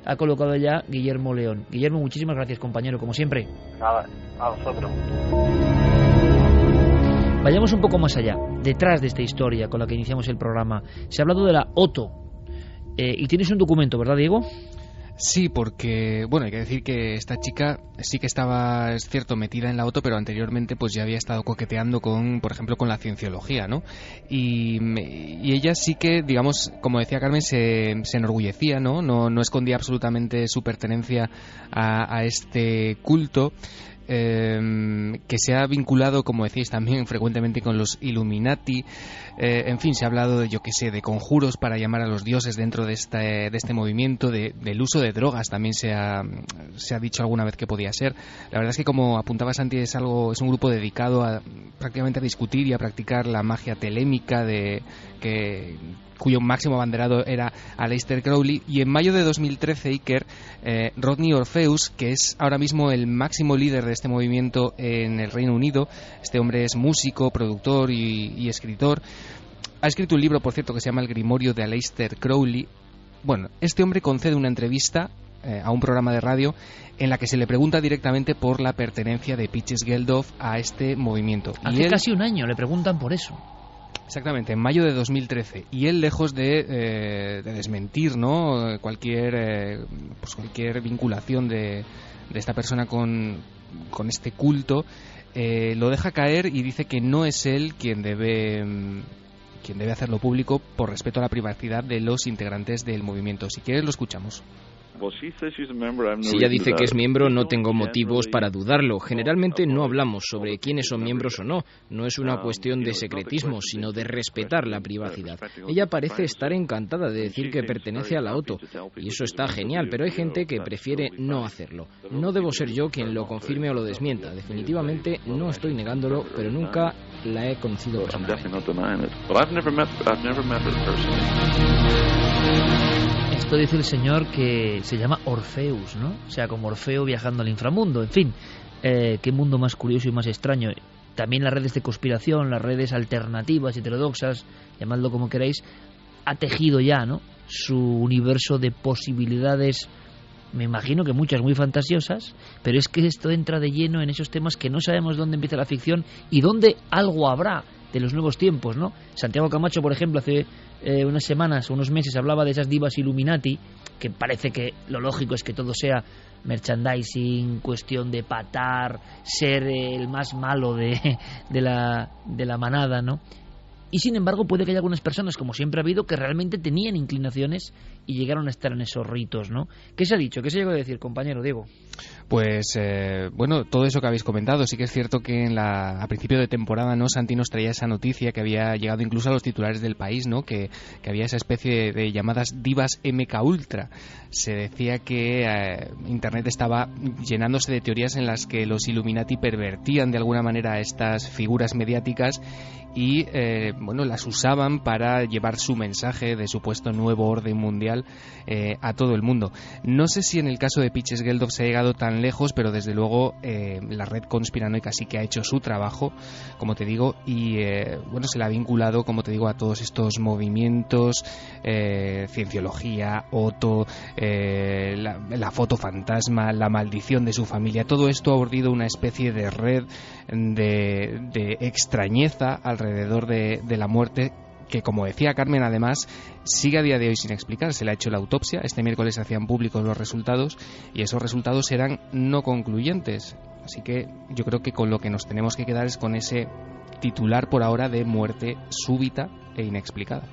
ha colocado ya Guillermo León. Guillermo, muchísimas gracias, compañero, como siempre. Nada, a vosotros. Vayamos un poco más allá, detrás de esta historia con la que iniciamos el programa. Se ha hablado de la Otto. Y tienes un documento, ¿verdad, Diego? Sí, porque, bueno, hay que decir que esta chica sí que estaba, es cierto, metida en la Otto, pero anteriormente pues ya había estado coqueteando con, por ejemplo, con la cienciología, ¿no? Y ella sí que, digamos, como decía Carmen, se enorgullecía, ¿no? No escondía absolutamente su pertenencia a este culto. Que se ha vinculado, como decíais también, frecuentemente con los Illuminati. En fin, se ha hablado de, yo qué sé, de conjuros para llamar a los dioses dentro de este movimiento, del uso de drogas. También se ha dicho alguna vez que podía podría ser. La verdad es que, como apuntaba Santi, es un grupo dedicado prácticamente a discutir y a practicar la magia telémica cuyo máximo abanderado era Aleister Crowley, y en mayo de 2013 Iker, Rodney Orpheus, que es ahora mismo el máximo líder de este movimiento en el Reino Unido, este hombre es músico, productor y escritor, ha escrito un libro, por cierto, que se llama El Grimorio de Aleister Crowley. Bueno, este hombre concede una entrevista a un programa de radio en la que se le pregunta directamente por la pertenencia de Peaches Geldof a este movimiento. Hace casi un año le preguntan por eso. Exactamente, en mayo de 2013. Y él, lejos de desmentir, ¿no?, cualquier vinculación de esta persona con este culto, lo deja caer y dice que no es él quien debe hacerlo público por respeto a la privacidad de los integrantes del movimiento. Si quieres, lo escuchamos. Si ella dice que es miembro, no tengo motivos para dudarlo. Generalmente no hablamos sobre quiénes son miembros o no. No es una cuestión de secretismo, sino de respetar la privacidad. Ella parece estar encantada de decir que pertenece a la OTO, y eso está genial, pero hay gente que prefiere no hacerlo. No debo ser yo quien lo confirme o lo desmienta. Definitivamente no estoy negándolo, pero nunca la he conocido personalmente. Esto dice el señor que se llama Orpheus, ¿no? O sea, como Orfeo viajando al inframundo. En fin, qué mundo más curioso y más extraño. También las redes de conspiración, las redes alternativas, heterodoxas, llamadlo como queráis, ha tejido ya, ¿no?, su universo de posibilidades, me imagino que muchas muy fantasiosas, pero es que esto entra de lleno en esos temas que no sabemos dónde empieza la ficción y dónde algo habrá de los nuevos tiempos, ¿no? Santiago Camacho, por ejemplo, hace unas semanas o unos meses hablaba de esas divas Illuminati, que parece que lo lógico es que todo sea merchandising, cuestión de patar, ser el más malo de la manada, ¿no? Y sin embargo puede que haya algunas personas, como siempre ha habido, que realmente tenían inclinaciones y llegaron a estar en esos ritos, ¿no? ¿Qué se ha dicho? ¿Qué se llegó a decir, compañero Diego? Pues, bueno, todo eso que habéis comentado. Sí que es cierto que a principio de temporada, ¿no?, Santi nos traía esa noticia que había llegado incluso a los titulares del País, ¿no?, que había esa especie de llamadas divas MK Ultra. Se decía que Internet estaba llenándose de teorías en las que los Illuminati pervertían de alguna manera a estas figuras mediáticas y bueno, las usaban para llevar su mensaje de supuesto nuevo orden mundial a todo el mundo. No sé si en el caso de Peaches Geldof se ha llegado tan lejos, pero desde luego la red conspiranoica sí que ha hecho su trabajo, como te digo, y bueno, se la ha vinculado, como te digo, a todos estos movimientos, cienciología, OTO, la foto fantasma, la maldición de su familia. Todo esto ha urdido una especie de red de extrañeza alrededor de la muerte, que, como decía Carmen, además sigue a día de hoy sin explicar. Se le ha hecho la autopsia, este miércoles se hacían públicos los resultados y esos resultados eran no concluyentes, así que yo creo que con lo que nos tenemos que quedar es con ese titular por ahora de muerte súbita e inexplicada.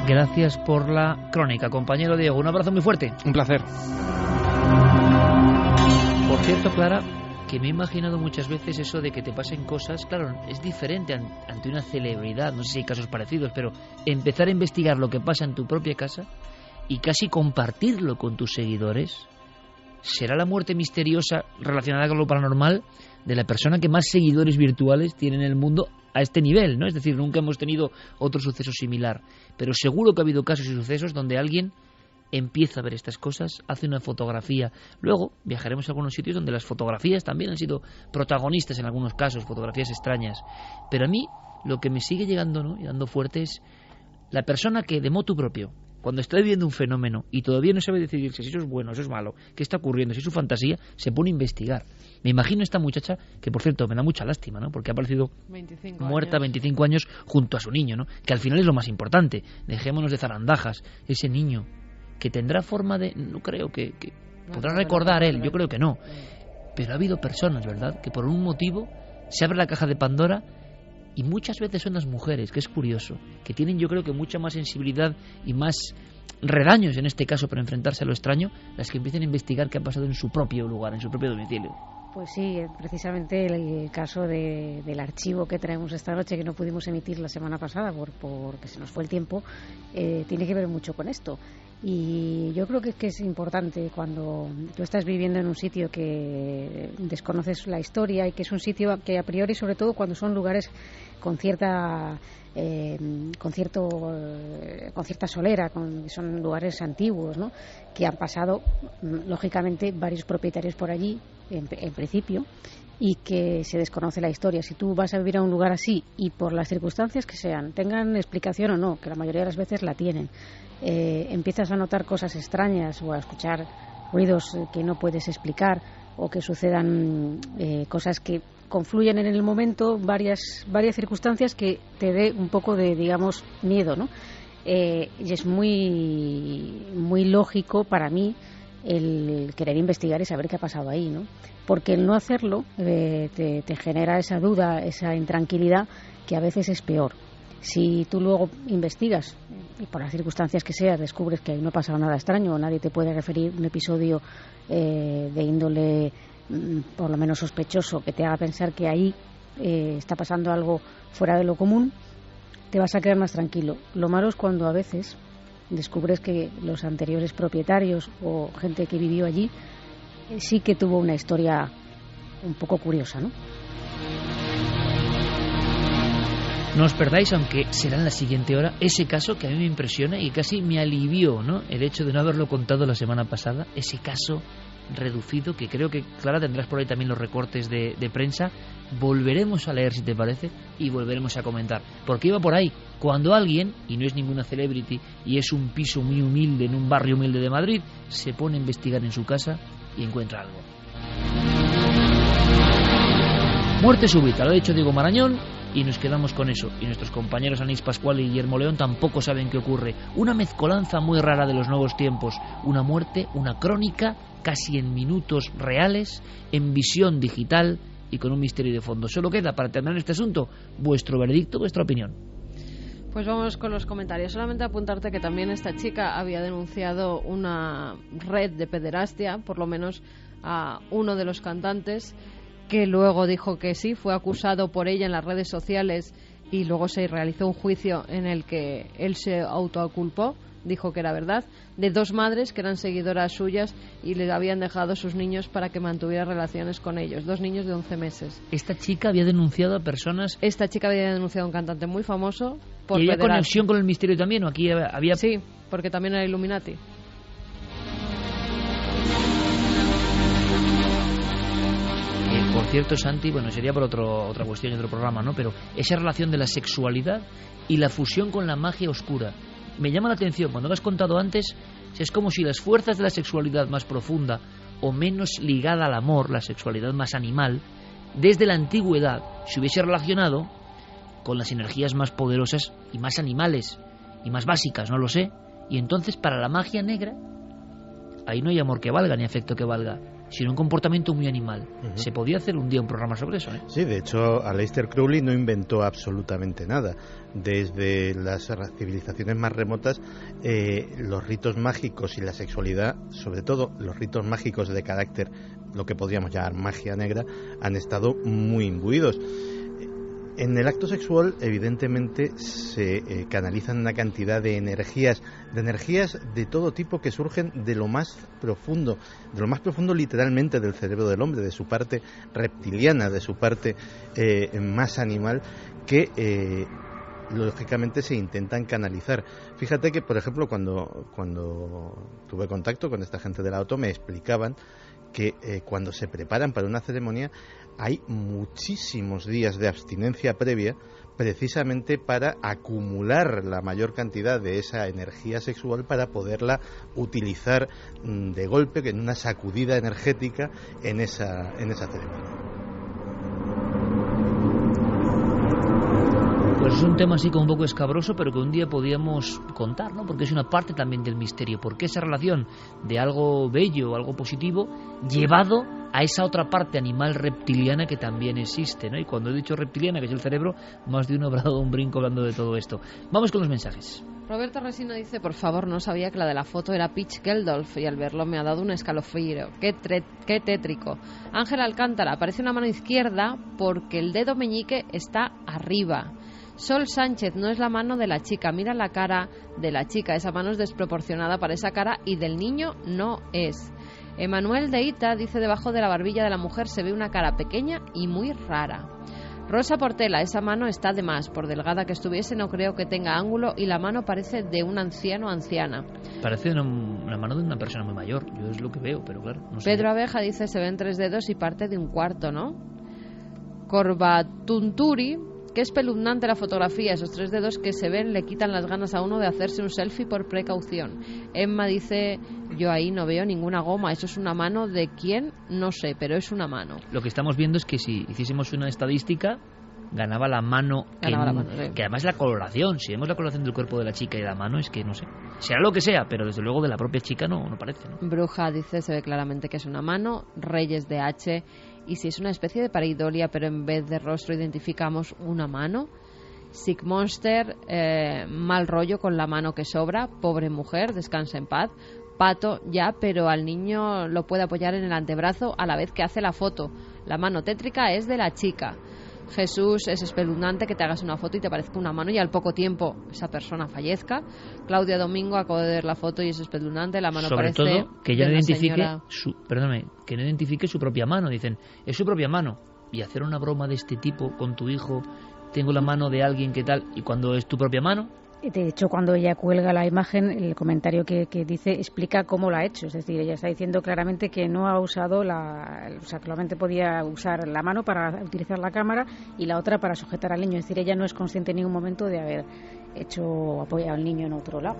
Gracias por la crónica, compañero Diego, un abrazo muy fuerte. Un placer. Por cierto, Clara, que me he imaginado muchas veces eso de que te pasen cosas. Claro, es diferente ante una celebridad, no sé si hay casos parecidos, pero empezar a investigar lo que pasa en tu propia casa y casi compartirlo con tus seguidores. ¿Será la muerte misteriosa relacionada con lo paranormal de la persona que más seguidores virtuales tiene en el mundo a este nivel, ¿no? Es decir, nunca hemos tenido otro suceso similar, pero seguro que ha habido casos y sucesos donde alguien empieza a ver estas cosas, hace una fotografía. Luego viajaremos a algunos sitios donde las fotografías también han sido protagonistas en algunos casos, fotografías extrañas. Pero a mí lo que me sigue llegando, ¿no?, y dando fuerte, es la persona que de motu propio, cuando está viviendo un fenómeno y todavía no sabe decidir si eso es bueno, si eso es malo, qué está ocurriendo, si es su fantasía, se pone a investigar. Me imagino esta muchacha, que por cierto me da mucha lástima, ¿no?, porque ha aparecido muerta 25 años junto a su niño, ¿no?, que al final es lo más importante. Dejémonos de zarandajas. Ese niño que tendrá forma de... no creo que podrá recordar él, yo creo que no. Pero ha habido personas, ¿verdad?, que por un motivo se abre la caja de Pandora, y muchas veces son las mujeres, que es curioso, que tienen, yo creo, que mucha más sensibilidad y más redaños en este caso para enfrentarse a lo extraño, las que empiezan a investigar qué ha pasado en su propio lugar, en su propio domicilio. Pues sí, precisamente el caso del archivo que traemos esta noche, que no pudimos emitir la semana pasada porque se nos fue el tiempo, tiene que ver mucho con esto. Y yo creo que es importante cuando tú estás viviendo en un sitio que desconoces la historia y que es un sitio que a priori, sobre todo cuando son lugares con cierta solera, son lugares antiguos, ¿no?, que han pasado lógicamente varios propietarios por allí en principio, y que se desconoce la historia. Si tú vas a vivir a un lugar así y por las circunstancias que sean, tengan explicación o no, que la mayoría de las veces la tienen, empiezas a notar cosas extrañas o a escuchar ruidos que no puedes explicar, o que sucedan cosas que confluyen en el momento, varias circunstancias que te dé un poco de, digamos, miedo, ¿no? Y es muy lógico para mí el querer investigar y saber qué ha pasado ahí, ¿no? Porque el no hacerlo te genera esa duda, esa intranquilidad, que a veces es peor. Si tú luego investigas y por las circunstancias que sean descubres que ahí no ha pasado nada extraño, o nadie te puede referir un episodio de índole por lo menos sospechoso que te haga pensar que ahí está pasando algo fuera de lo común, te vas a quedar más tranquilo. Lo malo es cuando a veces descubres que los anteriores propietarios o gente que vivió allí sí que tuvo una historia un poco curiosa, ¿no? No os perdáis, aunque será en la siguiente hora, ese caso que a mí me impresiona y casi me alivió, ¿no?, el hecho de no haberlo contado la semana pasada, ese caso reducido, que creo que, Clara, tendrás por ahí también los recortes de prensa. Volveremos a leer, si te parece, y volveremos a comentar, porque iba por ahí, cuando alguien, y no es ninguna celebrity, y es un piso muy humilde en un barrio humilde de Madrid, se pone a investigar en su casa y encuentra algo. Muerte súbita, lo ha dicho Diego Marañón, y nos quedamos con eso. Y nuestros compañeros Anís Pascual y Guillermo León tampoco saben qué ocurre. Una mezcolanza muy rara de los nuevos tiempos. Una muerte, una crónica, casi en minutos reales, en visión digital y con un misterio de fondo. Solo queda, para terminar este asunto, vuestro veredicto, vuestra opinión. Pues vamos con los comentarios. Solamente apuntarte que también esta chica había denunciado una red de pederastia, por lo menos a uno de los cantantes, que luego dijo que sí, fue acusado por ella en las redes sociales, y luego se realizó un juicio en el que él se autoculpó, dijo que era verdad, de dos madres que eran seguidoras suyas y le habían dejado sus niños para que mantuviera relaciones con ellos, 2 niños de 11 meses. ¿Esta chica había denunciado a personas? Esta chica había denunciado a un cantante muy famoso por ¿Y había pederastia. conexión con el misterio también? ¿O aquí había...? Sí, porque también era Illuminati. Por cierto, Santi, bueno, sería por otra cuestión y otro programa, ¿no? Pero esa relación de la sexualidad y la fusión con la magia oscura me llama la atención. Cuando lo has contado antes, es como si las fuerzas de la sexualidad más profunda o menos ligada al amor, la sexualidad más animal, desde la antigüedad se hubiese relacionado con las energías más poderosas y más animales y más básicas, no lo sé. Y entonces, para la magia negra, ahí no hay amor que valga ni afecto que valga, sino un comportamiento muy animal. Se podía hacer un día un programa sobre eso, ¿eh? Sí, de hecho, Aleister Crowley no inventó absolutamente nada. Desde las civilizaciones más remotas, los ritos mágicos y la sexualidad, sobre todo los ritos mágicos de carácter, lo que podríamos llamar magia negra, han estado muy imbuidos. En el acto sexual, evidentemente, se canalizan una cantidad de energías de todo tipo que surgen de lo más profundo literalmente del cerebro del hombre, de su parte reptiliana, de su parte más animal, que lógicamente se intentan canalizar. Fíjate que, por ejemplo, cuando tuve contacto con esta gente del auto, me explicaban que cuando se preparan para una ceremonia hay muchísimos días de abstinencia previa, precisamente para acumular la mayor cantidad de esa energía sexual para poderla utilizar de golpe, en una sacudida energética en esa ceremonia. Pues es un tema así como un poco escabroso, pero que un día podíamos contar, ¿no? Porque es una parte también del misterio. ¿Por qué esa relación de algo bello, algo positivo, llevado a esa otra parte animal reptiliana que también existe, ¿no? Y cuando he dicho reptiliana, que es el cerebro, más de uno habrá dado un brinco hablando de todo esto. Vamos con los mensajes. Roberto Resina dice: por favor, no sabía que la de la foto era Peach Geldolf y al verlo me ha dado un escalofrío. Qué tétrico. Ángel Alcántara: aparece una mano izquierda porque el dedo meñique está arriba. Sol Sánchez, no es la mano de la chica, mira la cara de la chica, esa mano es desproporcionada para esa cara y del niño no es. Emanuel de Ita dice, debajo de la barbilla de la mujer se ve una cara pequeña y muy rara. Rosa Portela, esa mano está de más, por delgada que estuviese no creo que tenga ángulo y la mano parece de un anciano o anciana. Parece una mano de una persona muy mayor, yo es lo que veo, pero claro, no sé. Pedro Abeja dice, se ven 3 dedos y parte de un cuarto, ¿no? Corbatunturi, que espeluznante la fotografía, esos 3 dedos que se ven le quitan las ganas a uno de hacerse un selfie por precaución. Emma dice, yo ahí no veo ninguna goma, eso es una mano de quién, no sé, pero es una mano. Lo que estamos viendo es que si hiciésemos una estadística, ganaba la mano, sí. Que además la coloración, si vemos la coloración del cuerpo de la chica y de la mano, es que no sé, será lo que sea, pero desde luego de la propia chica no parece, ¿no? Bruja dice, se ve claramente que es una mano. Reyes de H, y si es una especie de pareidolia, pero en vez de rostro identificamos una mano. Sick Monster, mal rollo con la mano que sobra, pobre mujer, descansa en paz. Pato, ya, pero al niño lo puede apoyar en el antebrazo a la vez que hace la foto. La mano tétrica es de la chica. Jesús, es espeluznante que te hagas una foto y te parezca una mano y al poco tiempo esa persona fallezca. Claudia Domingo, acabo de ver la foto y es espeluznante, la mano sobre parece todo que ella no identifique señora... que no identifique su propia mano. Dicen, es su propia mano, y hacer una broma de este tipo con tu hijo, tengo la mano de alguien que tal, y cuando es tu propia mano. De hecho, cuando ella cuelga la imagen, el comentario que dice explica cómo lo ha hecho. Es decir, ella está diciendo claramente que no ha usado o sea, que solamente podía usar la mano para utilizar la cámara y la otra para sujetar al niño. Es decir, ella no es consciente en ningún momento de haber apoyado al niño en otro lado.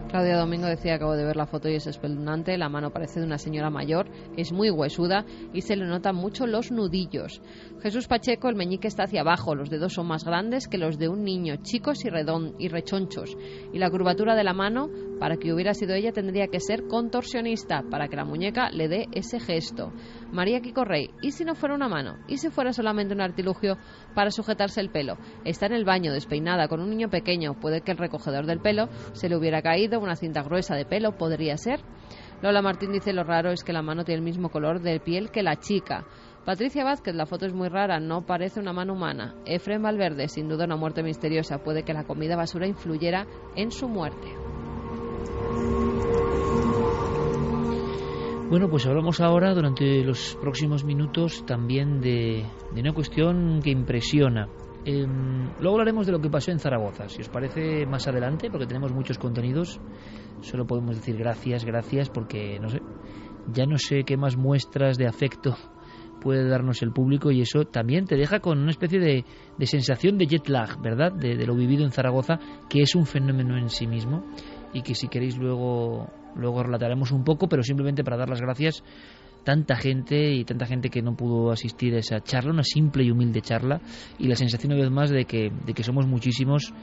Claudia Domingo decía, acabo de ver la foto y es espeluznante, la mano parece de una señora mayor, es muy huesuda y se le notan mucho los nudillos. Jesús Pacheco, el meñique está hacia abajo, los dedos son más grandes que los de un niño, chicos y rechonchos, y la curvatura de la mano, para que hubiera sido ella, tendría que ser contorsionista, para que la muñeca le dé ese gesto. María Kiko Rey, ¿y si no fuera una mano? ¿Y si fuera solamente un artilugio para sujetarse el pelo? Está en el baño, despeinada, con un niño pequeño, puede que el recogedor del pelo se le hubiera caído, una cinta gruesa de pelo, podría ser. Lola Martín dice, lo raro es que la mano tiene el mismo color de piel que la chica. Patricia Vázquez, la foto es muy rara, no parece una mano humana. Efrén Valverde, sin duda una muerte misteriosa, puede que la comida basura influyera en su muerte. Bueno, pues hablamos ahora, durante los próximos minutos, también de una cuestión que impresiona. Luego hablaremos de lo que pasó en Zaragoza, si os parece, más adelante, porque tenemos muchos contenidos. Solo podemos decir gracias, porque no sé, ya no sé qué más muestras de afecto puede darnos el público, y eso también te deja con una especie de sensación de jet lag, ¿verdad? De lo vivido en Zaragoza, que es un fenómeno en sí mismo, y que si queréis luego relataremos un poco, pero simplemente para dar las gracias. Tanta gente que no pudo asistir a esa charla, una simple y humilde charla, y la sensación una vez más de que somos muchísimos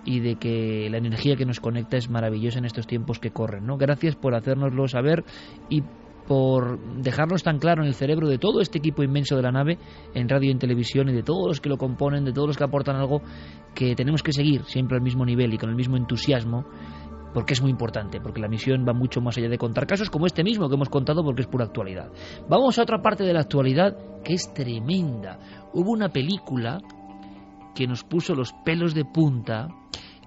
y de que la energía que nos conecta es maravillosa en estos tiempos que corren, ¿no? Gracias por hacérnoslo saber y por dejarnos tan claro en el cerebro de todo este equipo inmenso de la nave, en radio y en televisión, y de todos los que lo componen, de todos los que aportan algo, que tenemos que seguir siempre al mismo nivel y con el mismo entusiasmo, porque es muy importante, porque la misión va mucho más allá de contar casos como este mismo que hemos contado, porque es pura actualidad. Vamos a otra parte de la actualidad que es tremenda. Hubo una película que nos puso los pelos de punta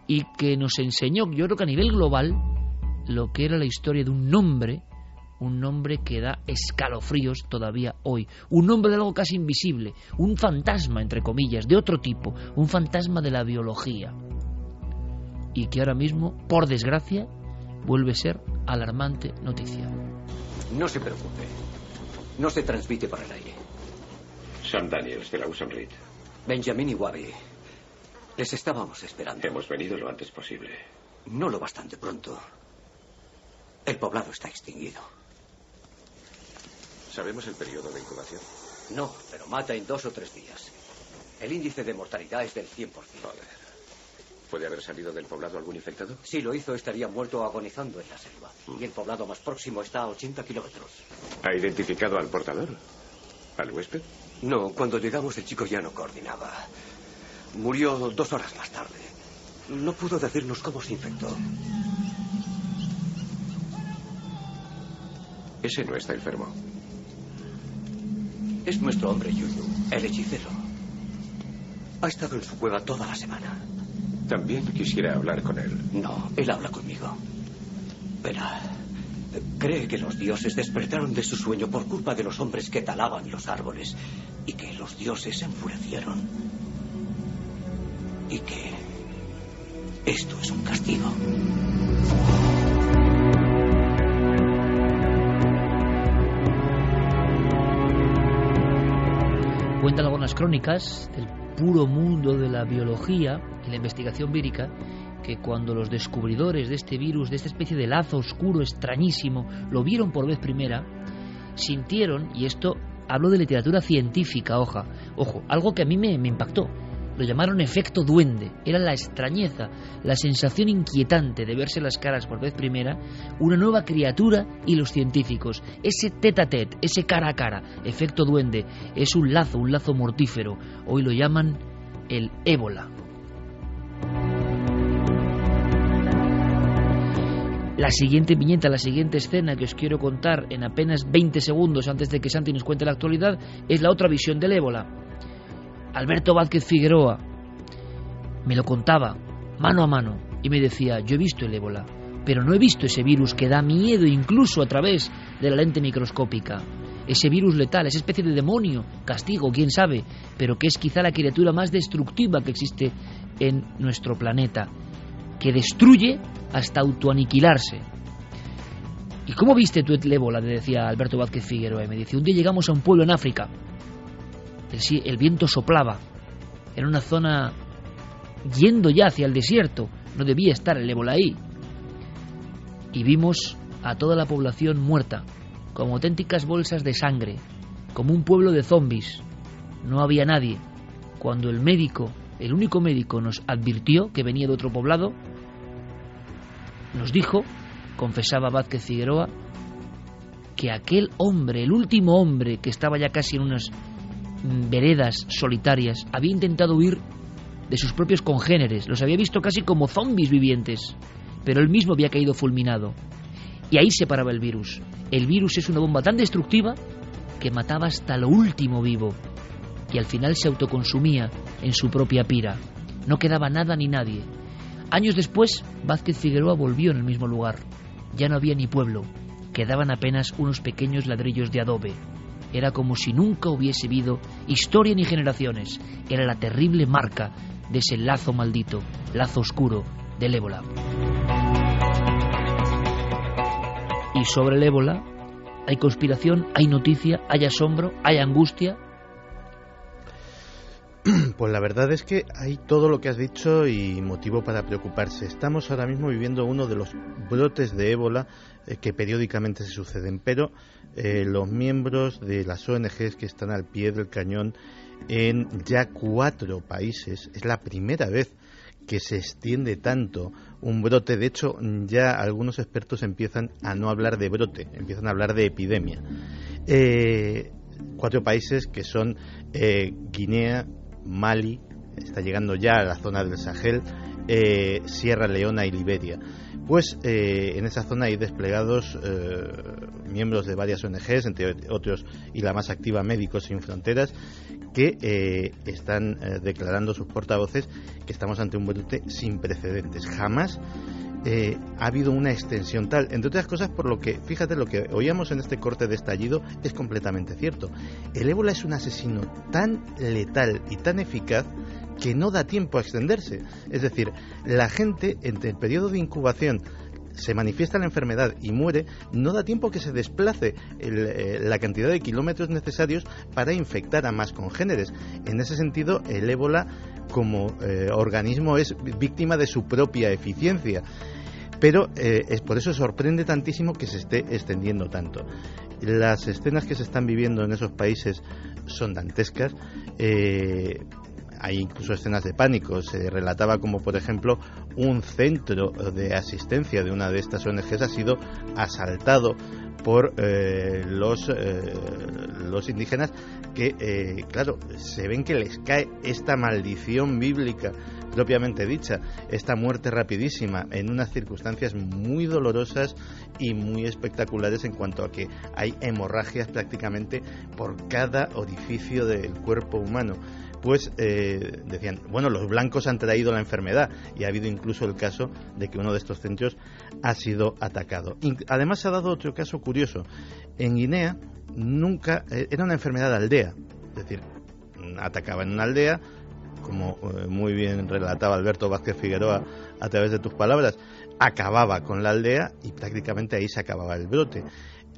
y que nos enseñó, yo creo que a nivel global, lo que era la historia de un nombre que da escalofríos todavía hoy, un nombre de algo casi invisible, un fantasma, entre comillas, de otro tipo, un fantasma de la biología, y que ahora mismo, por desgracia, vuelve a ser alarmante noticia. No se preocupe, no se transmite por el aire. Sam Daniels, de la Usan Reed. Benjamin y Wabi, les estábamos esperando. Hemos venido lo antes posible. No lo bastante pronto. El poblado está extinguido. ¿Sabemos el periodo de incubación? No, pero mata en 2 o 3 días. El índice de mortalidad es del 100%. Joder. ¿Puede haber salido del poblado algún infectado? Si lo hizo, estaría muerto agonizando en la selva. Y el poblado más próximo está a 80 kilómetros. ¿Ha identificado al portador? ¿Al huésped? No, cuando llegamos el chico ya no coordinaba. Murió 2 horas más tarde. No pudo decirnos cómo se infectó. Ese no está enfermo. Es nuestro hombre Yuyu, el hechicero. Ha estado en su cueva toda la semana. También quisiera hablar con él. No, él habla conmigo. Verá, cree que los dioses despertaron de su sueño por culpa de los hombres que talaban los árboles y que los dioses se enfurecieron. Y que esto es un castigo. Cuentan algunas crónicas del puro mundo de la biología y la investigación vírica que cuando los descubridores de este virus, de esta especie de lazo oscuro extrañísimo, lo vieron por vez primera, sintieron, y esto hablo de literatura científica, ojo, algo que a mí me impactó. Lo llamaron efecto duende. Era la extrañeza, la sensación inquietante de verse las caras por vez primera, una nueva criatura y los científicos. Ese tete a tete, ese cara a cara, efecto duende, es un lazo mortífero. Hoy lo llaman el ébola. La siguiente viñeta, la siguiente escena que os quiero contar en apenas 20 segundos antes de que Santi nos cuente la actualidad es la otra visión del ébola. Alberto Vázquez Figueroa me lo contaba mano a mano y me decía: yo he visto el ébola, pero no he visto ese virus que da miedo incluso a través de la lente microscópica. Ese virus letal, esa especie de demonio, castigo, quién sabe, pero que es quizá la criatura más destructiva que existe en nuestro planeta, que destruye hasta autoaniquilarse. ¿Y cómo viste tú el ébola?, le decía Alberto Vázquez Figueroa. Y me dice: un día llegamos a un pueblo en África. El viento soplaba. Era una zona yendo ya hacia el desierto. No debía estar el ébola ahí. Y vimos a toda la población muerta, como auténticas bolsas de sangre, como un pueblo de zombies. No había nadie. Cuando el médico, el único médico, nos advirtió que venía de otro poblado, nos dijo, confesaba Vázquez Figueroa, que aquel hombre, el último hombre que estaba ya casi en unas veredas solitarias, había intentado huir de sus propios congéneres, los había visto casi como zombies vivientes, pero él mismo había caído fulminado. Y ahí se paraba el virus. El virus es una bomba tan destructiva que mataba hasta lo último vivo, y al final se autoconsumía en su propia pira. No quedaba nada ni nadie. Años después, Vázquez Figueroa volvió en el mismo lugar. Ya no había ni pueblo, quedaban apenas unos pequeños ladrillos de adobe. Era como si nunca hubiese habido historia ni generaciones. Era la terrible marca de ese lazo maldito, lazo oscuro del ébola. Y sobre el ébola hay conspiración, hay noticia, hay asombro, hay angustia. Pues la verdad es que hay todo lo que has dicho y motivo para preocuparse. Estamos ahora mismo viviendo uno de los brotes de ébola que periódicamente se suceden, pero los miembros de las ONGs que están al pie del cañón en ya 4 países, es la primera vez que se extiende tanto un brote. De hecho, ya algunos expertos empiezan a no hablar de brote, empiezan a hablar de epidemia. 4 países que son Guinea, Mali, está llegando ya a la zona del Sahel, Sierra Leona y Liberia. Pues en esa zona hay desplegados miembros de varias ONGs, entre otros y la más activa, Médicos Sin Fronteras, que están declarando sus portavoces que estamos ante un brote sin precedentes. Jamás ha habido una extensión tal, entre otras cosas por lo que, fíjate, lo que oíamos en este corte de estallido es completamente cierto. El ébola es un asesino tan letal y tan eficaz que no da tiempo a extenderse. Es decir, la gente, entre el periodo de incubación, se manifiesta la enfermedad y muere, no da tiempo que se desplace la cantidad de kilómetros necesarios para infectar a más congéneres. En ese sentido, el ébola como organismo es víctima de su propia eficiencia. Pero es por eso sorprende tantísimo que se esté extendiendo tanto. Las escenas que se están viviendo en esos países son dantescas. Hay incluso escenas de pánico. Se relataba como, por ejemplo, un centro de asistencia de una de estas ONGs ha sido asaltado por los indígenas que, claro, se ven que les cae esta maldición bíblica propiamente dicha, esta muerte rapidísima en unas circunstancias muy dolorosas y muy espectaculares en cuanto a que hay hemorragias prácticamente por cada orificio del cuerpo humano. pues decían, bueno, los blancos han traído la enfermedad, y ha habido incluso el caso de que uno de estos centros ha sido atacado. Además se ha dado otro caso curioso. En Guinea nunca era una enfermedad de aldea, es decir, atacaba en una aldea, como muy bien relataba Alberto Vázquez Figueroa a través de tus palabras, acababa con la aldea y prácticamente ahí se acababa el brote.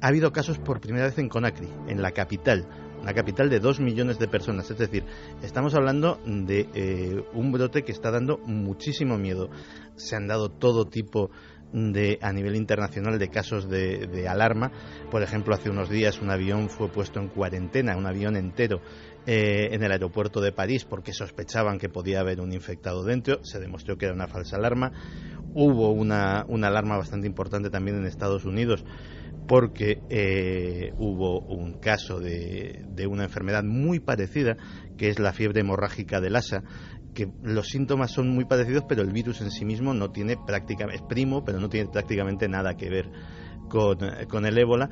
Ha habido casos por primera vez en Conakry, en la capital, una capital de 2 millones de personas. Es decir, estamos hablando de un brote que está dando muchísimo miedo. Se han dado todo tipo a nivel internacional de casos de alarma. Por ejemplo, hace unos días un avión fue puesto en cuarentena, un avión entero, en el aeropuerto de París, porque sospechaban que podía haber un infectado dentro. Se demostró que era una falsa alarma. Hubo una alarma bastante importante también en Estados Unidos, porque hubo un caso de una enfermedad muy parecida, que es la fiebre hemorrágica de Lassa, que los síntomas son muy parecidos, pero el virus en sí mismo no tiene prácticamente, es primo, pero no tiene prácticamente nada que ver con el ébola.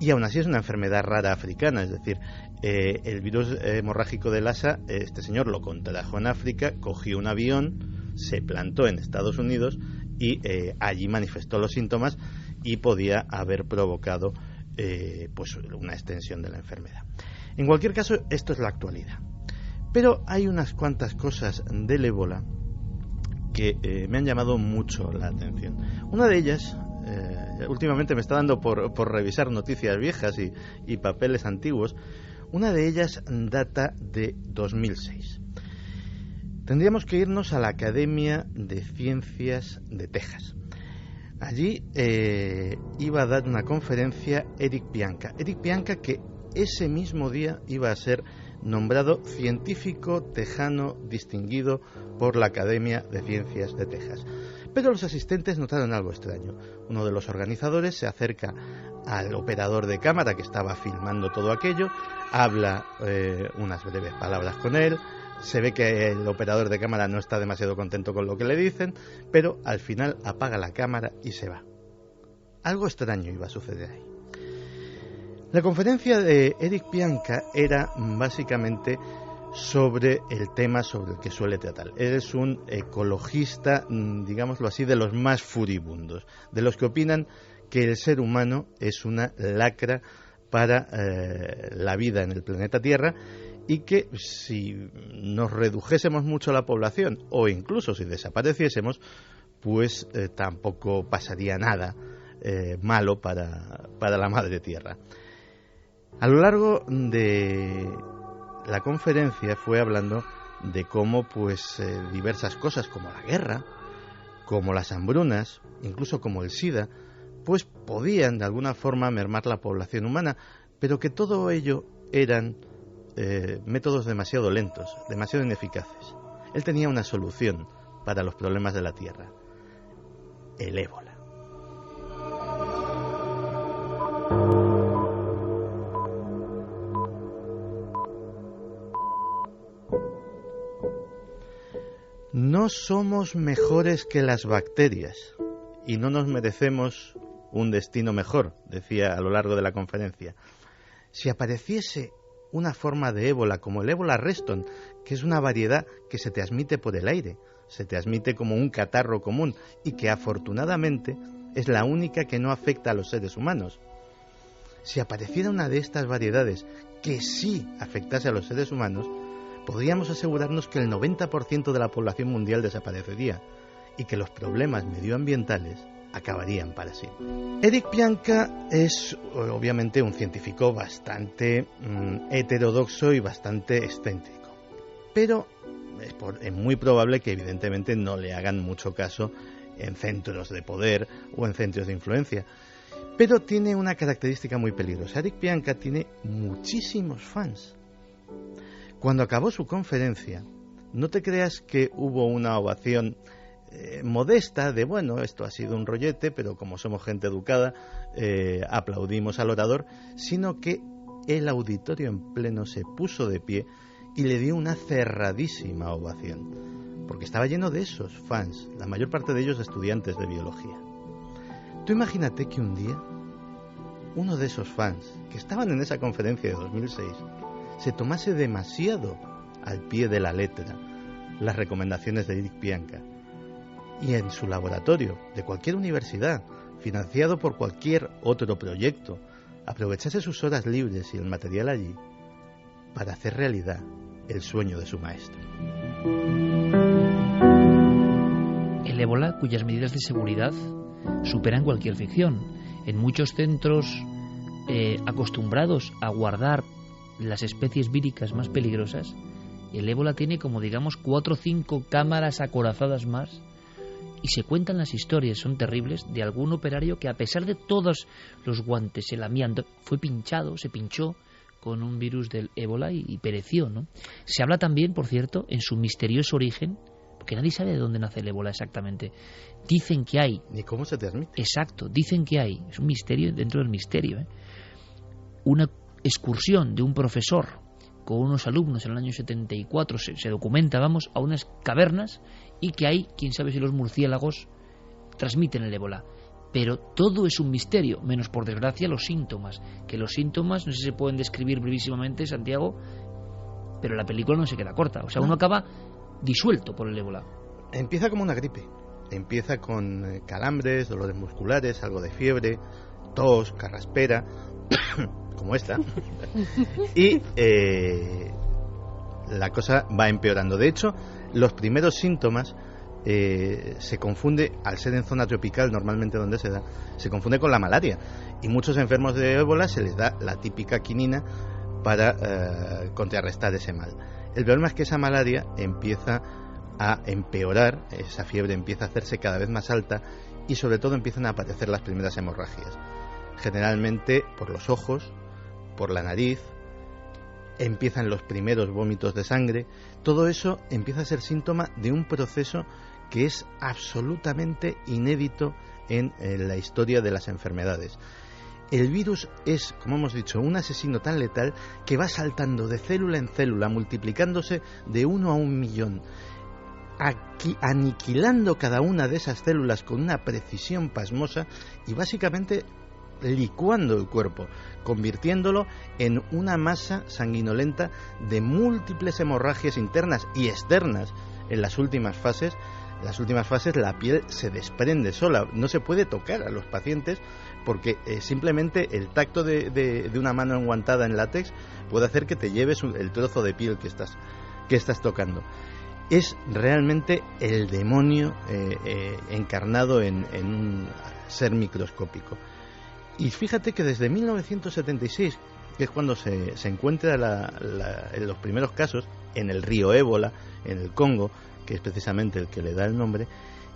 Y aún así es una enfermedad rara africana, es decir, el virus hemorrágico de Lassa, este señor lo contrajo en África, cogió un avión, se plantó en Estados Unidos y allí manifestó los síntomas y podía haber provocado pues una extensión de la enfermedad. En cualquier caso, esto es la actualidad. Pero hay unas cuantas cosas del ébola que me han llamado mucho la atención. Una de ellas, últimamente me está dando por revisar noticias viejas y papeles antiguos. Una de ellas data de 2006. Tendríamos que irnos a la Academia de Ciencias de Texas. Allí iba a dar una conferencia Eric Pianka. Eric Pianka, que ese mismo día iba a ser nombrado científico tejano distinguido por la Academia de Ciencias de Texas. Pero los asistentes notaron algo extraño. Uno de los organizadores se acerca al operador de cámara que estaba filmando todo aquello, habla unas breves palabras con él. Se ve que el operador de cámara no está demasiado contento con lo que le dicen, pero al final apaga la cámara y se va. Algo extraño iba a suceder ahí. La conferencia de Eric Pianka era básicamente sobre el tema sobre el que suele tratar. Él es un ecologista, digámoslo así, de los más furibundos, de los que opinan que el ser humano es una lacra para la vida en el planeta Tierra, y que si nos redujésemos mucho la población o incluso si desapareciésemos, pues tampoco pasaría nada malo para la madre tierra. A lo largo de la conferencia fue hablando de cómo pues diversas cosas como la guerra, como las hambrunas, incluso como el SIDA, pues podían de alguna forma mermar la población humana, pero que todo ello eran métodos demasiado lentos, demasiado ineficaces. Él tenía una solución para los problemas de la Tierra: el ébola. No somos mejores que las bacterias y no nos merecemos un destino mejor, decía a lo largo de la conferencia. Si apareciese una forma de ébola como el ébola Reston, que es una variedad que se transmite por el aire, se transmite como un catarro común y que afortunadamente es la única que no afecta a los seres humanos. Si apareciera una de estas variedades que sí afectase a los seres humanos, podríamos asegurarnos que el 90% de la población mundial desaparecería y que los problemas medioambientales acabarían para siempre. Eric Pianka es obviamente un científico bastante heterodoxo y bastante excéntrico, pero es muy probable que evidentemente no le hagan mucho caso en centros de poder o en centros de influencia. Pero tiene una característica muy peligrosa. Eric Pianka tiene muchísimos fans. Cuando acabó su conferencia, no te creas que hubo una ovación modesta de, bueno, esto ha sido un rollete, pero como somos gente educada, aplaudimos al orador, sino que el auditorio en pleno se puso de pie y le dio una cerradísima ovación, porque estaba lleno de esos fans, la mayor parte de ellos estudiantes de biología. Tú imagínate que un día uno de esos fans que estaban en esa conferencia de 2006 se tomase demasiado al pie de la letra las recomendaciones de Eric Pianka. Y en su laboratorio, de cualquier universidad, financiado por cualquier otro proyecto, aprovechase sus horas libres y el material allí para hacer realidad el sueño de su maestro. El ébola, cuyas medidas de seguridad superan cualquier ficción. En muchos centros acostumbrados a guardar las especies víricas más peligrosas, el ébola tiene como digamos 4 o 5 cámaras acorazadas más, y se cuentan las historias, son terribles, de algún operario que a pesar de todos los guantes, el amianto, se pinchó con un virus del ébola y pereció, ¿no? Se habla también, por cierto, en su misterioso origen, porque nadie sabe de dónde nace el ébola exactamente. Dicen que hay... Ni cómo se transmite. Exacto, dicen que hay, es un misterio dentro del misterio, una excursión de un profesor con unos alumnos en el año 74, se documenta, vamos, a unas cavernas, y que hay, quién sabe si los murciélagos transmiten el ébola. Pero todo es un misterio, menos por desgracia los síntomas, que los síntomas no sé si se pueden describir brevísimamente, Santiago, pero la película no se queda corta, o sea, uno acaba disuelto por el ébola. Empieza como una gripe, empieza con calambres, dolores musculares, algo de fiebre, tos, carraspera, como esta, y la cosa va empeorando. De hecho, los primeros síntomas se confunde, al ser en zona tropical normalmente donde se da, se confunde con la malaria, y muchos enfermos de ébola se les da la típica quinina para contrarrestar ese mal. El problema es que esa malaria empieza a empeorar, esa fiebre empieza a hacerse cada vez más alta, y sobre todo empiezan a aparecer las primeras hemorragias, generalmente por los ojos, por la nariz, empiezan los primeros vómitos de sangre. Todo eso empieza a ser síntoma de un proceso que es absolutamente inédito en la historia de las enfermedades. El virus es, como hemos dicho, un asesino tan letal que va saltando de célula en célula, multiplicándose de 1 a 1 millón, aniquilando cada una de esas células con una precisión pasmosa y básicamente licuando el cuerpo, convirtiéndolo en una masa sanguinolenta de múltiples hemorragias internas y externas. En las últimas fases la piel se desprende sola, no se puede tocar a los pacientes porque simplemente el tacto de una mano enguantada en látex puede hacer que te lleves el trozo de piel que estás tocando. Es realmente el demonio encarnado en un ser microscópico. Y fíjate que desde 1976, que es cuando se encuentra en los primeros casos, en el río Ébola, en el Congo, que es precisamente el que le da el nombre,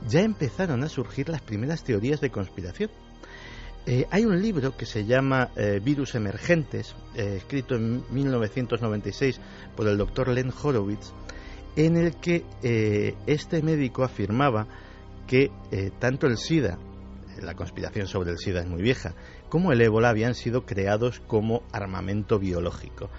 ya empezaron a surgir las primeras teorías de conspiración. Hay un libro que se llama Virus Emergentes, escrito en 1996 por el doctor Len Horowitz, en el que este médico afirmaba que tanto el SIDA, la conspiración sobre el SIDA es muy vieja, como el ébola habían sido creados como armamento biológico.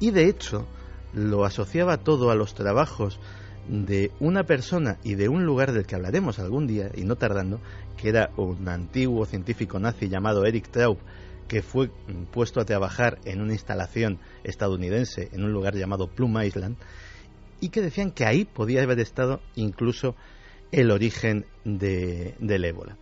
Y de hecho lo asociaba todo a los trabajos de una persona y de un lugar del que hablaremos algún día, y no tardando, que era un antiguo científico nazi llamado Eric Traub, que fue puesto a trabajar en una instalación estadounidense en un lugar llamado Plum Island, y que decían que ahí podía haber estado incluso el origen del ébola.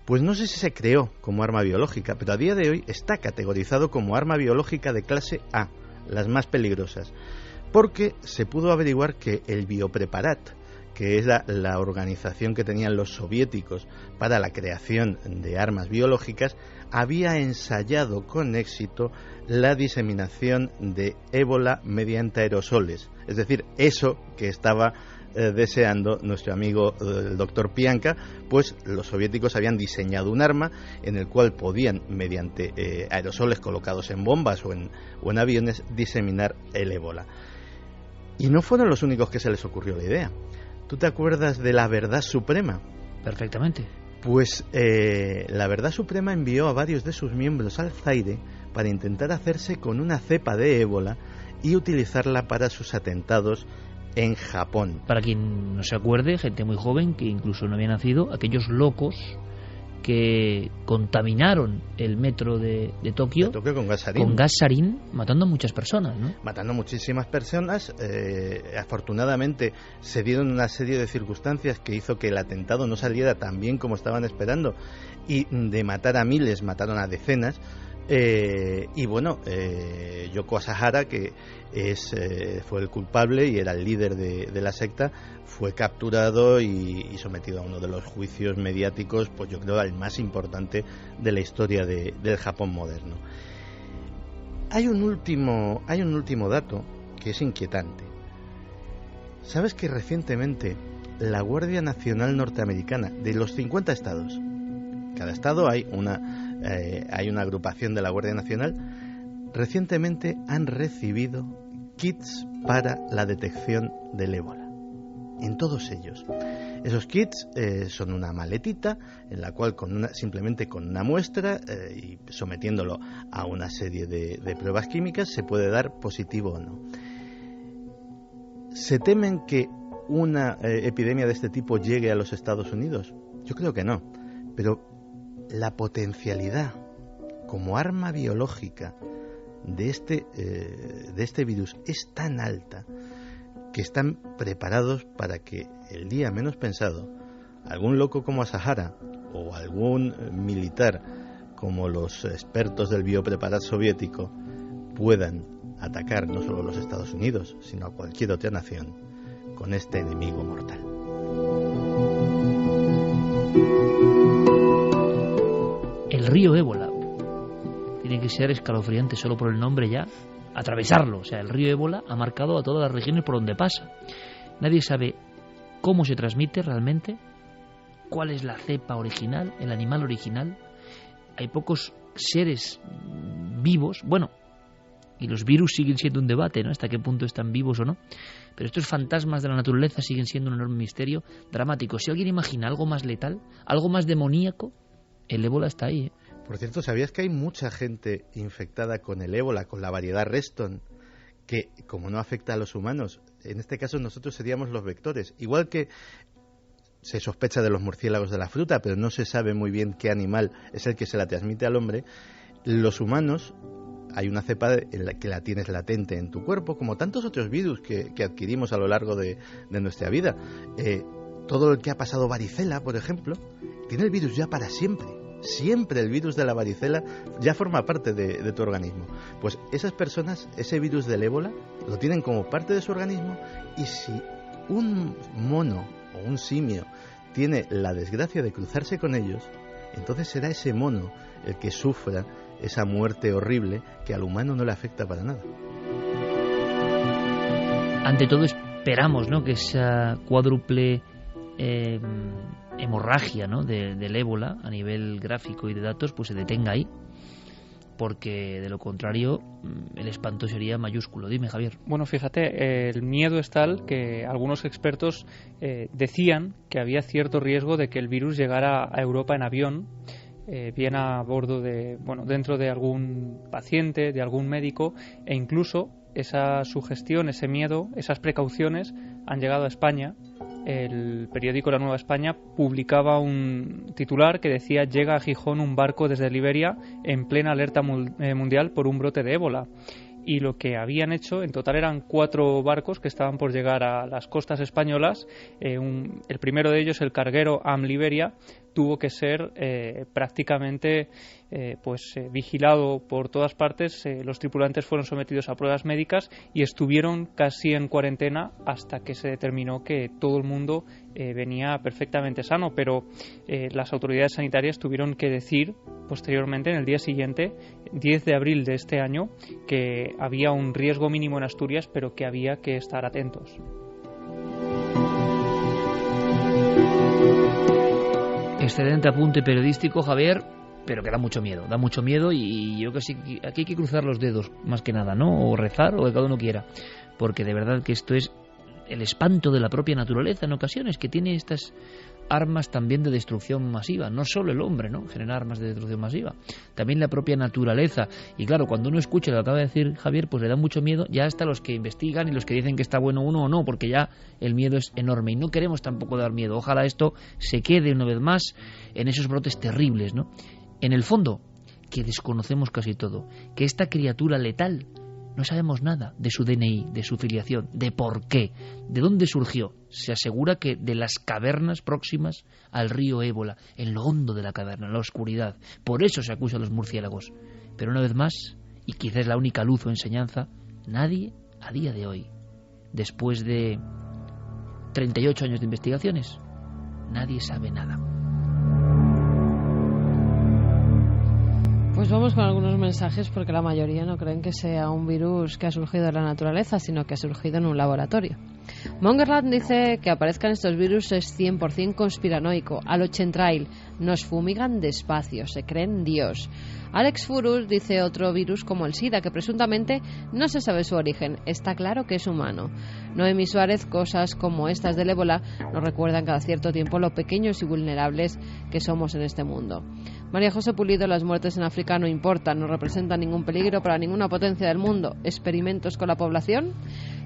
Pues no sé si se creó como arma biológica, pero a día de hoy está categorizado como arma biológica de clase A, las más peligrosas, porque se pudo averiguar que el Biopreparat, que es la organización que tenían los soviéticos para la creación de armas biológicas, había ensayado con éxito la diseminación de ébola mediante aerosoles, es decir, eso que estaba deseando nuestro amigo el doctor Pianka, pues los soviéticos habían diseñado un arma en el cual podían, mediante aerosoles colocados en bombas o en aviones, diseminar el ébola. Y no fueron los únicos que se les ocurrió la idea. ¿Tú te acuerdas de la Verdad Suprema? Perfectamente. Pues la Verdad Suprema envió a varios de sus miembros al Zaire para intentar hacerse con una cepa de ébola y utilizarla para sus atentados en Japón. Para quien no se acuerde, gente muy joven que incluso no había nacido, aquellos locos que contaminaron el metro de Tokio con gas sarín, matando a muchas personas, ¿no? Matando a muchísimas personas. Afortunadamente se dieron una serie de circunstancias que hizo que el atentado no saliera tan bien como estaban esperando, y de matar a miles mataron a decenas. Y bueno, Yoko Asahara, que fue el culpable y era el líder de la secta, fue capturado y sometido a uno de los juicios mediáticos, pues yo creo el más importante de la historia del Japón moderno. Hay un último dato que es inquietante. ¿Sabes que recientemente la Guardia Nacional norteamericana, de los 50 estados, cada estado hay una agrupación de la Guardia Nacional, recientemente han recibido kits para la detección del ébola? En todos ellos. Esos kits son una maletita en la cual simplemente con una muestra y sometiéndolo a una serie de pruebas químicas se puede dar positivo o no. ¿Se temen que una epidemia de este tipo llegue a los Estados Unidos? Yo creo que no, pero la potencialidad como arma biológica de este virus es tan alta que están preparados para que el día menos pensado algún loco como Asahara o algún militar como los expertos del biopreparat soviético puedan atacar no solo a los Estados Unidos, sino a cualquier otra nación con este enemigo mortal. El río Ébola tiene que ser escalofriante solo por el nombre ya, atravesarlo. O sea, el río Ébola ha marcado a todas las regiones por donde pasa. Nadie sabe cómo se transmite realmente, cuál es la cepa original, el animal original. Hay pocos seres vivos, bueno, y los virus siguen siendo un debate, ¿no? Hasta qué punto están vivos o no. Pero estos fantasmas de la naturaleza siguen siendo un enorme misterio dramático. Si alguien imagina algo más letal, algo más demoníaco, el ébola está ahí, ¿eh? Por cierto, ¿sabías que hay mucha gente infectada con el ébola, con la variedad Reston, que como no afecta a los humanos, en este caso nosotros seríamos los vectores? Igual que se sospecha de los murciélagos de la fruta, pero no se sabe muy bien qué animal es el que se la transmite al hombre, los humanos hay una cepa en la que la tienes latente en tu cuerpo, como tantos otros virus que adquirimos a lo largo de nuestra vida. Todo el que ha pasado varicela, por ejemplo, tiene el virus ya para siempre. Siempre el virus de la varicela ya forma parte de tu organismo. Pues esas personas, ese virus del ébola, lo tienen como parte de su organismo, y si un mono o un simio tiene la desgracia de cruzarse con ellos, entonces será ese mono el que sufra esa muerte horrible que al humano no le afecta para nada. Ante todo esperamos, ¿no?, que esa cuádruple hemorragia, ¿no?, del ébola a nivel gráfico y de datos pues se detenga ahí, porque de lo contrario el espanto sería mayúsculo. Dime, Javier. Bueno, fíjate, el miedo es tal que algunos expertos decían que había cierto riesgo de que el virus llegara a Europa en avión, bien a bordo dentro de algún paciente, de algún médico, e incluso esa sugestión, ese miedo, esas precauciones han llegado a España. El periódico La Nueva España publicaba un titular que decía: llega a Gijón un barco desde Liberia en plena alerta mundial por un brote de ébola. Y lo que habían hecho, en total eran 4 barcos que estaban por llegar a las costas españolas. El primero de ellos, el carguero Am Liberia, tuvo que ser prácticamente vigilado por todas partes. Los tripulantes fueron sometidos a pruebas médicas y estuvieron casi en cuarentena hasta que se determinó que todo el mundo venía perfectamente sano, pero las autoridades sanitarias tuvieron que decir posteriormente, en el día siguiente, 10 de abril de este año, que había un riesgo mínimo en Asturias, pero que había que estar atentos. Excelente apunte periodístico, Javier, pero que da mucho miedo, y yo creo que aquí hay que cruzar los dedos, más que nada, ¿no? O rezar, o que cada uno quiera, porque de verdad que esto es el espanto de la propia naturaleza en ocasiones, que tiene estas armas también de destrucción masiva. No solo el hombre, ¿no?, genera armas de destrucción masiva, también la propia naturaleza. Y claro, cuando uno escucha lo que acaba de decir Javier, pues le da mucho miedo ya hasta los que investigan y los que dicen que está bueno uno o no, porque ya el miedo es enorme y no queremos tampoco dar miedo. Ojalá esto se quede una vez más en esos brotes terribles, ¿no? En el fondo, que desconocemos casi todo, que esta criatura letal no sabemos nada de su DNI, de su filiación, de por qué, de dónde surgió. Se asegura que de las cavernas próximas al río Ébola, en lo hondo de la caverna, en la oscuridad. Por eso se acusa a los murciélagos. Pero una vez más, y quizás es la única luz o enseñanza, nadie a día de hoy, después de 38 años de investigaciones, nadie sabe nada. Pues vamos con algunos mensajes, porque la mayoría no creen que sea un virus que ha surgido de la naturaleza, sino que ha surgido en un laboratorio. Mongerland dice que aparezcan estos virus es 100% conspiranoico. A lo Chentrail, nos fumigan despacio, se creen Dios. Alex Furus dice otro virus como el SIDA, que presuntamente no se sabe su origen. Está claro que es humano. Noemi Suárez, cosas como estas del ébola nos recuerdan cada cierto tiempo lo pequeños y vulnerables que somos en este mundo. María José Pulido, las muertes en África no importan, no representan ningún peligro para ninguna potencia del mundo. ¿Experimentos con la población?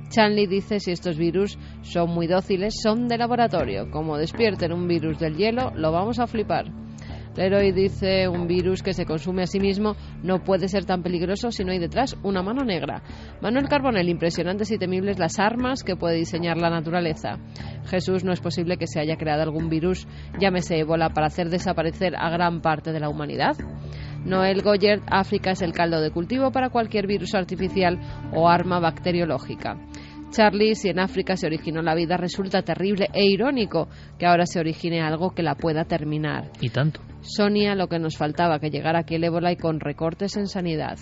Chanley dice, si estos virus son muy dóciles, son de laboratorio. Como despierten un virus del hielo, lo vamos a flipar. Leroy dice, un virus que se consume a sí mismo no puede ser tan peligroso si no hay detrás una mano negra. Manuel Carbonell, impresionantes y temibles las armas que puede diseñar la naturaleza. Jesús, no es posible que se haya creado algún virus, llámese ébola, para hacer desaparecer a gran parte de la humanidad. Noel Goyer, África es el caldo de cultivo para cualquier virus artificial o arma bacteriológica. Charlie, si en África se originó la vida, resulta terrible e irónico que ahora se origine algo que la pueda terminar. Y tanto. Sonia, lo que nos faltaba, que llegara aquí el ébola y con recortes en sanidad.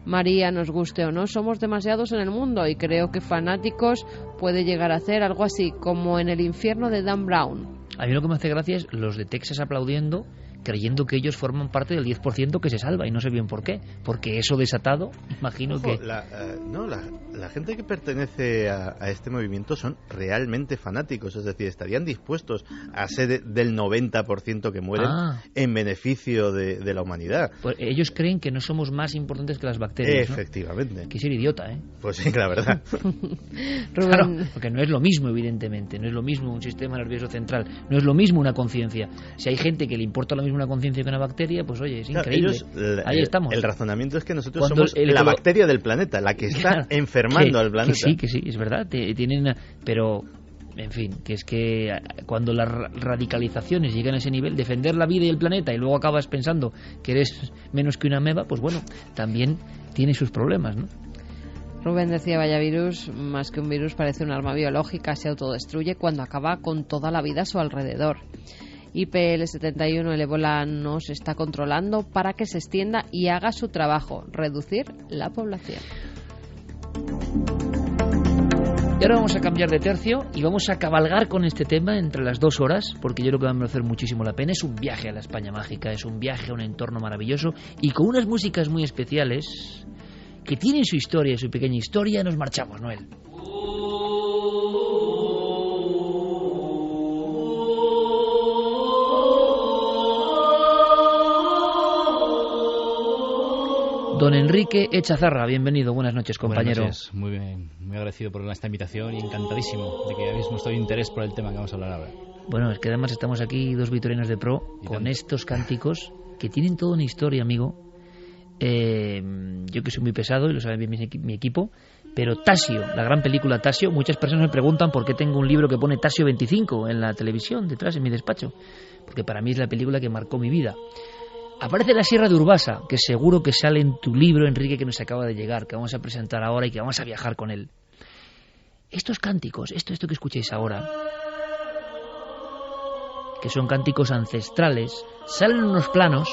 María, nos guste o no, somos demasiados en el mundo y creo que fanáticos puede llegar a hacer algo así, como en el infierno de Dan Brown. A mí lo que me hace gracia es los de Texas aplaudiendo, creyendo que ellos forman parte del 10% que se salva, y no sé bien por qué, porque eso desatado, imagino que... La gente que pertenece a este movimiento son realmente fanáticos, es decir, estarían dispuestos a ser del 90% que mueren en beneficio de la humanidad. Pues ellos creen que no somos más importantes que las bacterias, efectivamente, ¿no? Que ser idiota, ¿eh? Pues sí, la verdad. Claro, porque no es lo mismo, evidentemente, no es lo mismo un sistema nervioso central, no es lo mismo una conciencia. Si hay gente que le importa lo mismo una conciencia que una bacteria, pues oye, es increíble. Ahí estamos. El razonamiento es que nosotros somos la bacteria del planeta, la que está enfermando al planeta. Que sí, es verdad. Pero, en fin, que es que cuando las radicalizaciones llegan a ese nivel, defender la vida y el planeta, y luego acabas pensando que eres menos que una ameba, pues bueno, también tiene sus problemas, ¿no? Rubén decía, vaya virus, más que un virus parece un arma biológica, se autodestruye cuando acaba con toda la vida a su alrededor. IPL71, el ébola nos está controlando para que se extienda y haga su trabajo, reducir la población. Y ahora vamos a cambiar de tercio y vamos a cabalgar con este tema entre las 2 horas, porque yo creo que va a merecer muchísimo la pena. Es un viaje a la España mágica, es un viaje a un entorno maravilloso y con unas músicas muy especiales que tienen su historia, su pequeña historia. Nos marchamos, Noel. Don Enrique Echazarra, bienvenido, buenas noches, compañero. Buenas noches, muy bien, muy agradecido por esta invitación y encantadísimo de que habéis mostrado interés por el tema que vamos a hablar ahora. Bueno, es que además estamos aquí dos vitorianos de pro con estos cánticos que tienen toda una historia, amigo. Yo que soy muy pesado y lo sabe bien mi equipo, pero Tasio, la gran película Tasio, muchas personas me preguntan por qué tengo un libro que pone Tasio 25 en la televisión, detrás en mi despacho, porque para mí es la película que marcó mi vida. Aparece la Sierra de Urbasa, que seguro que sale en tu libro, Enrique, que nos acaba de llegar, que vamos a presentar ahora y que vamos a viajar con él. Estos cánticos, esto que escucháis ahora, que son cánticos ancestrales, salen en unos planos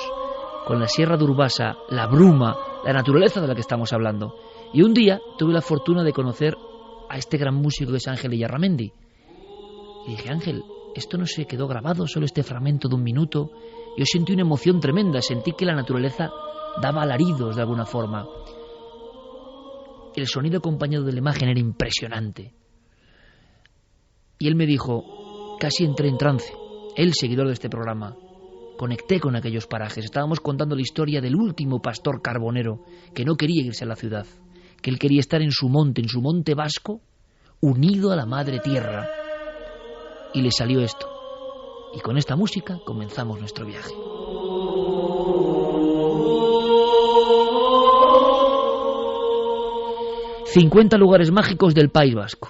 con la Sierra de Urbasa, la bruma, la naturaleza de la que estamos hablando. Y un día tuve la fortuna de conocer a este gran músico que es Ángel Illarramendi. Y dije, Ángel, esto no se quedó grabado, solo este fragmento de 1 minuto. Yo sentí una emoción tremenda, sentí que la naturaleza daba alaridos de alguna forma. El sonido acompañado de la imagen era impresionante. Y él me dijo, casi entré en trance. el seguidor de este programa, conecté con aquellos parajes. Estábamos contando la historia del último pastor carbonero que no quería irse a la ciudad, que él quería estar en su monte vasco, unido a la madre tierra. Y le salió esto. Y con esta música comenzamos nuestro viaje. «50 lugares mágicos del País Vasco».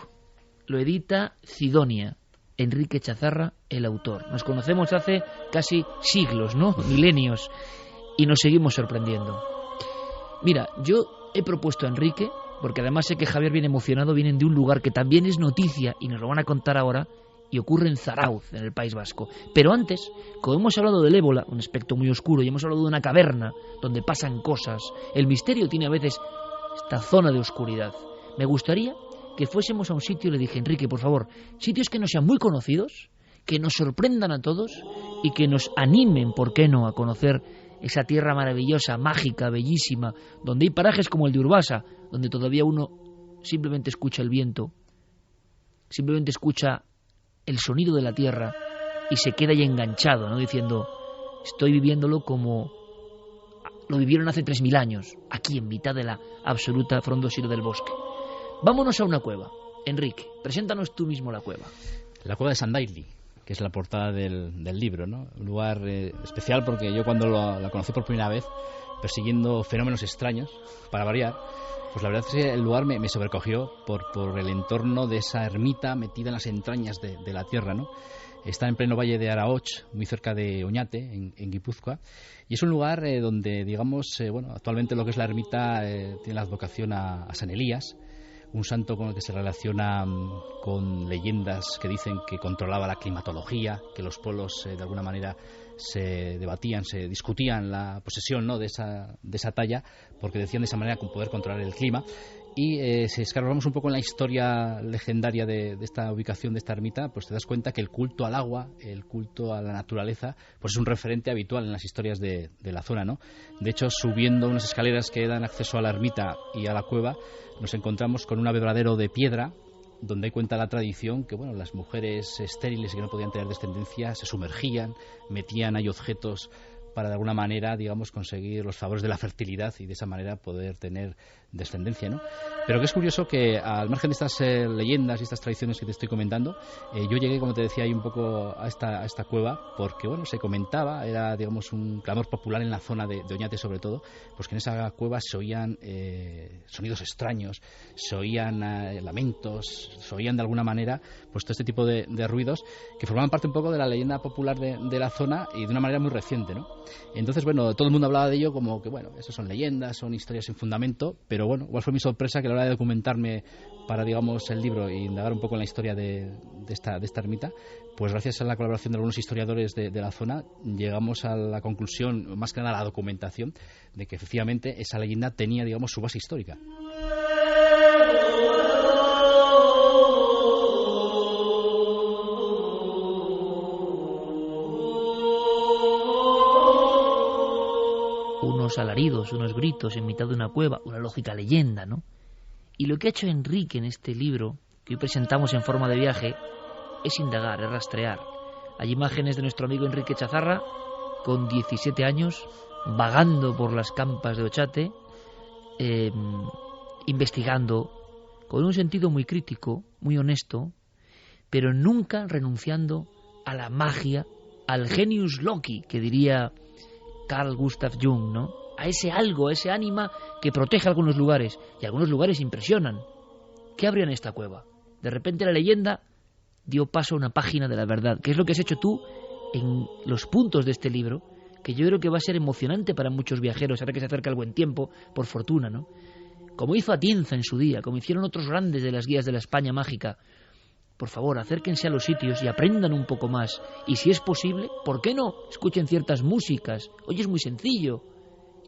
Lo edita Cidonia. Enrique Chazarra, el autor. Nos conocemos hace casi siglos, ¿no? Milenios. Y nos seguimos sorprendiendo. Mira, yo he propuesto a Enrique, porque además sé que Javier viene emocionado, vienen de un lugar que también es noticia, y nos lo van a contar ahora, y ocurre en Zarauz, en el País Vasco. Pero antes, como hemos hablado del ébola, un aspecto muy oscuro, y hemos hablado de una caverna donde pasan cosas, el misterio tiene a veces esta zona de oscuridad. Me gustaría que fuésemos a un sitio, le dije, Enrique, por favor, sitios que no sean muy conocidos, que nos sorprendan a todos y que nos animen, ¿por qué no?, a conocer esa tierra maravillosa, mágica, bellísima, donde hay parajes como el de Urbasa, donde todavía uno simplemente escucha el viento, simplemente escucha el sonido de la tierra y se queda ahí enganchado, ¿no?, diciendo, estoy viviéndolo como lo vivieron hace 3000 años, aquí en mitad de la absoluta frondosura del bosque. Vámonos a una cueva. Enrique, preséntanos tú mismo la cueva. La cueva de Sandaili, que es la portada del libro, ¿no? Un lugar especial porque yo cuando la conocí por primera vez, persiguiendo fenómenos extraños, para variar, pues la verdad es que el lugar me sobrecogió por el entorno de esa ermita metida en las entrañas de la tierra, ¿no? Está en pleno valle de Araoch, muy cerca de Oñate, en Guipúzcoa, y es un lugar donde, digamos, actualmente lo que es la ermita tiene la advocación a San Elías, un santo con el que se relaciona con leyendas que dicen que controlaba la climatología, que los pueblos de alguna manera se debatían, se discutían la posesión, ¿no?, de esa talla, porque decían de esa manera poder controlar el clima. Y si escarbamos un poco en la historia legendaria de esta ubicación, de esta ermita, pues te das cuenta que el culto al agua, el culto a la naturaleza, pues es un referente habitual en las historias de la zona, ¿no? De hecho, subiendo unas escaleras que dan acceso a la ermita y a la cueva, nos encontramos con un abrevadero de piedra, donde cuenta la tradición que, bueno, las mujeres estériles que no podían tener descendencia se sumergían, metían ahí objetos para de alguna manera, digamos, conseguir los favores de la fertilidad y de esa manera poder tener descendencia, ¿no? Pero que es curioso que al margen de estas leyendas y estas tradiciones que te estoy comentando, yo llegué, como te decía, ahí un poco a esta cueva porque, bueno, se comentaba, era, digamos, un clamor popular en la zona de Oñate sobre todo, pues que en esa cueva se oían sonidos extraños, se oían lamentos, se oían de alguna manera pues todo este tipo de ruidos que formaban parte un poco de la leyenda popular de la zona y de una manera muy reciente, ¿no? Entonces, bueno, todo el mundo hablaba de ello como que, bueno, eso son leyendas, son historias sin fundamento, pero bueno, igual fue mi sorpresa que a la hora de documentarme para, digamos, el libro e indagar un poco en la historia de esta ermita, pues gracias a la colaboración de algunos historiadores de la zona, llegamos a la conclusión, más que nada a la documentación, de que efectivamente esa leyenda tenía, digamos, su base histórica. Unos alaridos, unos gritos en mitad de una cueva, una lógica leyenda, ¿no? Y lo que ha hecho Enrique en este libro, que hoy presentamos en forma de viaje, es indagar, es rastrear. Hay imágenes de nuestro amigo Enrique Chazarra, con 17 años, vagando por las campas de Ochate, investigando, con un sentido muy crítico, muy honesto, pero nunca renunciando a la magia, al genius loci, que diría Carl Gustav Jung, ¿no? A ese algo, a ese ánima que protege algunos lugares, y algunos lugares impresionan. ¿Qué habría en esta cueva? De repente la leyenda dio paso a una página de la verdad, que es lo que has hecho tú en los puntos de este libro, que yo creo que va a ser emocionante para muchos viajeros, ahora que se acerca el buen tiempo, por fortuna, ¿no? Como hizo Atienza en su día, como hicieron otros grandes de las guías de la España mágica. Por favor, acérquense a los sitios y aprendan un poco más. Y si es posible, ¿por qué no? Escuchen ciertas músicas. Oye, es muy sencillo.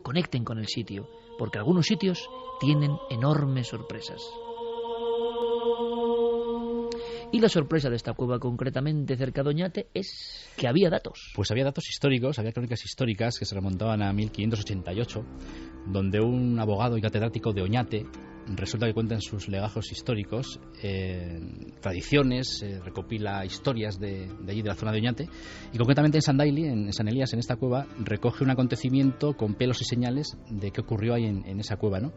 Conecten con el sitio, porque algunos sitios tienen enormes sorpresas. Y la sorpresa de esta cueva, concretamente cerca de Oñate, es que había datos. Pues había datos históricos, había crónicas históricas que se remontaban a 1588, donde un abogado y catedrático de Oñate, resulta que cuenta en sus legajos históricos tradiciones, recopila historias de allí, de la zona de Oñate, y concretamente en San Elías, en esta cueva, recoge un acontecimiento con pelos y señales de qué ocurrió ahí en esa cueva, ¿no?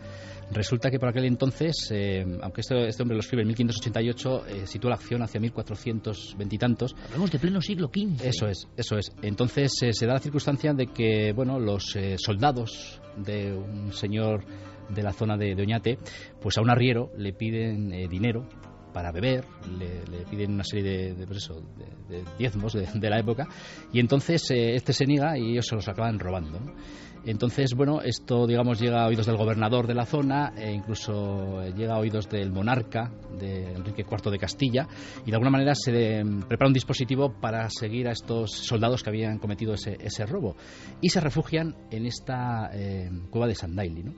Resulta que por aquel entonces, aunque este hombre lo escribe en 1588, sitúa la acción hacia 1420 y tantos. Hablamos de pleno siglo XV. Eso es. Entonces se da la circunstancia de que, bueno, los soldados de un señor de la zona de Oñate, pues a un arriero le piden dinero para beber, le piden una serie de diezmos de la época, y entonces este se niega y ellos se los acaban robando, ¿no? Entonces, bueno, esto, digamos, llega a oídos del gobernador de la zona, e incluso llega a oídos del monarca, de Enrique IV de Castilla, y de alguna manera se prepara un dispositivo para seguir a estos soldados que habían cometido ese robo, y se refugian en esta cueva de Sandaili, ¿no?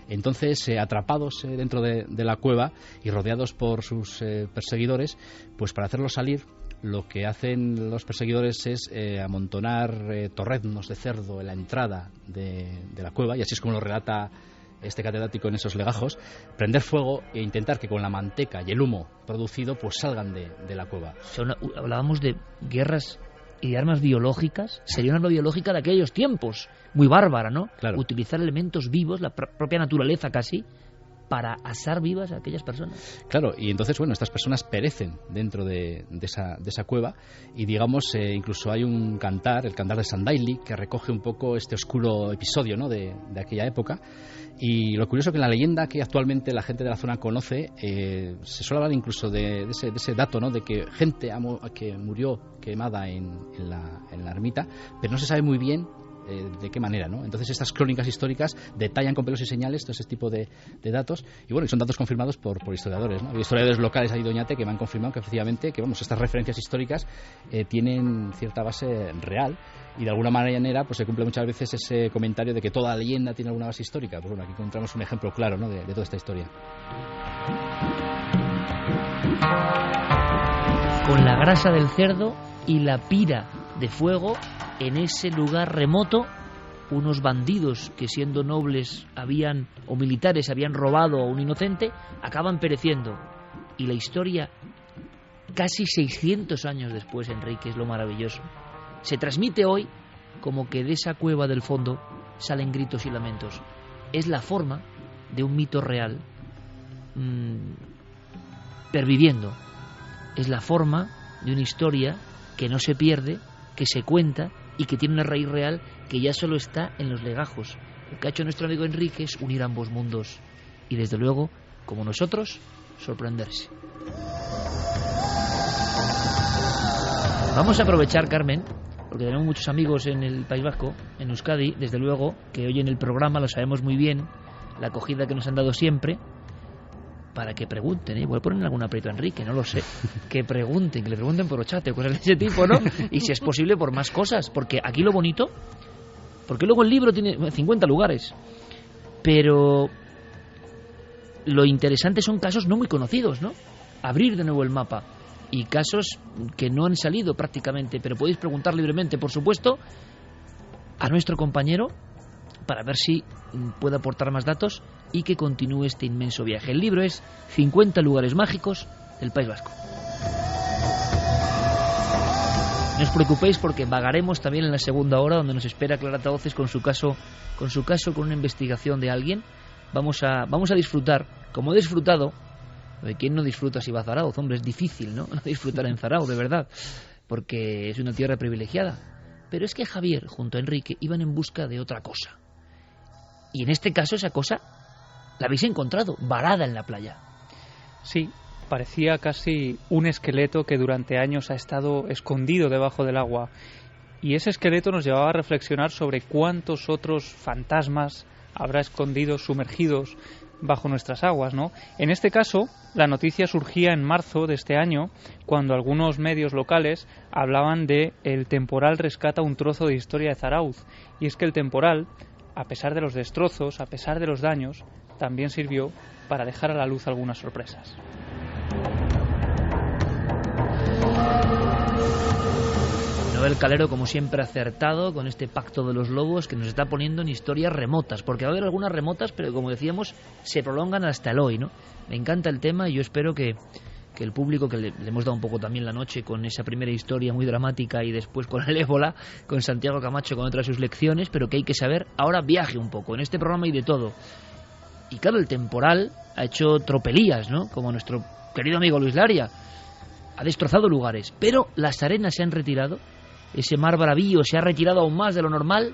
Entonces, atrapados dentro de la cueva y rodeados por sus perseguidores, pues para hacerlos salir, lo que hacen los perseguidores es amontonar torreznos de cerdo en la entrada de la cueva, y así es como lo relata este catedrático en esos legajos, prender fuego e intentar que con la manteca y el humo producido pues salgan de la cueva. Hablábamos de guerras y de armas biológicas. Sería una arma biológica de aquellos tiempos, muy bárbara, ¿no? Claro. Utilizar elementos vivos, la propia naturaleza casi, para asar vivas a aquellas personas. Claro, y entonces, bueno, estas personas perecen dentro de esa cueva, y digamos, incluso hay un cantar, el cantar de Sandaili, que recoge un poco este oscuro episodio, ¿no?, de aquella época. Y lo curioso es que en la leyenda que actualmente la gente de la zona conoce, se suele hablar incluso de ese dato, ¿no?, de que gente que murió quemada en la ermita, pero no se sabe muy bien de qué manera, ¿no? Entonces estas crónicas históricas detallan con pelos y señales todo ese tipo de datos, y bueno, y son datos confirmados por historiadores, ¿no? Hay historiadores locales ahí de Oñate que me han confirmado que efectivamente, que vamos, estas referencias históricas tienen cierta base real, y de alguna manera pues se cumple muchas veces ese comentario de que toda leyenda tiene alguna base histórica. Pues bueno, aquí encontramos un ejemplo claro, ¿no?, de toda esta historia. Con la grasa del cerdo y la pira de fuego, en ese lugar remoto, unos bandidos que, siendo nobles o militares habían robado a un inocente, acaban pereciendo. Y la historia, casi 600 años después, Enrique, es lo maravilloso. Se transmite hoy como que de esa cueva del fondo salen gritos y lamentos. Es la forma de un mito real perviviendo. Es la forma de una historia que no se pierde, que se cuenta y que tiene una raíz real que ya solo está en los legajos. Lo que ha hecho nuestro amigo Enrique es unir ambos mundos y, desde luego, como nosotros, sorprenderse. Vamos a aprovechar, Carmen, porque tenemos muchos amigos en el País Vasco, en Euskadi, desde luego, que oyen el programa, lo sabemos muy bien, la acogida que nos han dado siempre, para que pregunten, igual ponen algún aprieto a Enrique, no lo sé, que le pregunten por Ochate o cosas de ese tipo, ¿no? Y si es posible por más cosas, porque aquí lo bonito, porque luego el libro tiene 50 lugares, pero lo interesante son casos no muy conocidos, ¿no? Abrir de nuevo el mapa, y casos que no han salido prácticamente, pero podéis preguntar libremente, por supuesto, a nuestro compañero, para ver si puede aportar más datos y que continúe este inmenso viaje. El libro es 50 lugares mágicos del País Vasco. No os preocupéis, porque vagaremos también en la segunda hora, donde nos espera Clara Tauces con su caso, con una investigación de alguien. Vamos a disfrutar, como he disfrutado. ¿Quién no disfruta si va a Zarauz? Hombre, es difícil, ¿no? Disfrutar en Zarauz, de verdad, porque es una tierra privilegiada. Pero es que Javier, junto a Enrique, iban en busca de otra cosa. Y en este caso esa cosa la habéis encontrado, varada en la playa. Sí, parecía casi un esqueleto que durante años ha estado escondido debajo del agua. Y ese esqueleto nos llevaba a reflexionar sobre cuántos otros fantasmas habrá escondido, sumergidos bajo nuestras aguas, ¿no? En este caso, la noticia surgía en marzo de este año, cuando algunos medios locales hablaban de el temporal rescata un trozo de historia de Zarauz. Y es que el temporal, a pesar de los destrozos, a pesar de los daños, también sirvió para dejar a la luz algunas Manuel Calero, como siempre, acertado con este pacto de los lobos que nos está poniendo en historias remotas, porque va a haber algunas remotas, pero como decíamos, se prolongan hasta el hoy, ¿no? Me encanta el tema y yo espero que el público, que le hemos dado un poco también la noche con esa primera historia muy dramática y después con el ébola, con Santiago Camacho con otras sus lecciones, pero que hay que saber, ahora viaje un poco. En este programa hay de todo. Y claro, el temporal ha hecho tropelías, ¿no? Como nuestro querido amigo Luis Laria. Ha destrozado lugares, pero las arenas se han retirado, ese mar bravío se ha retirado aún más de lo normal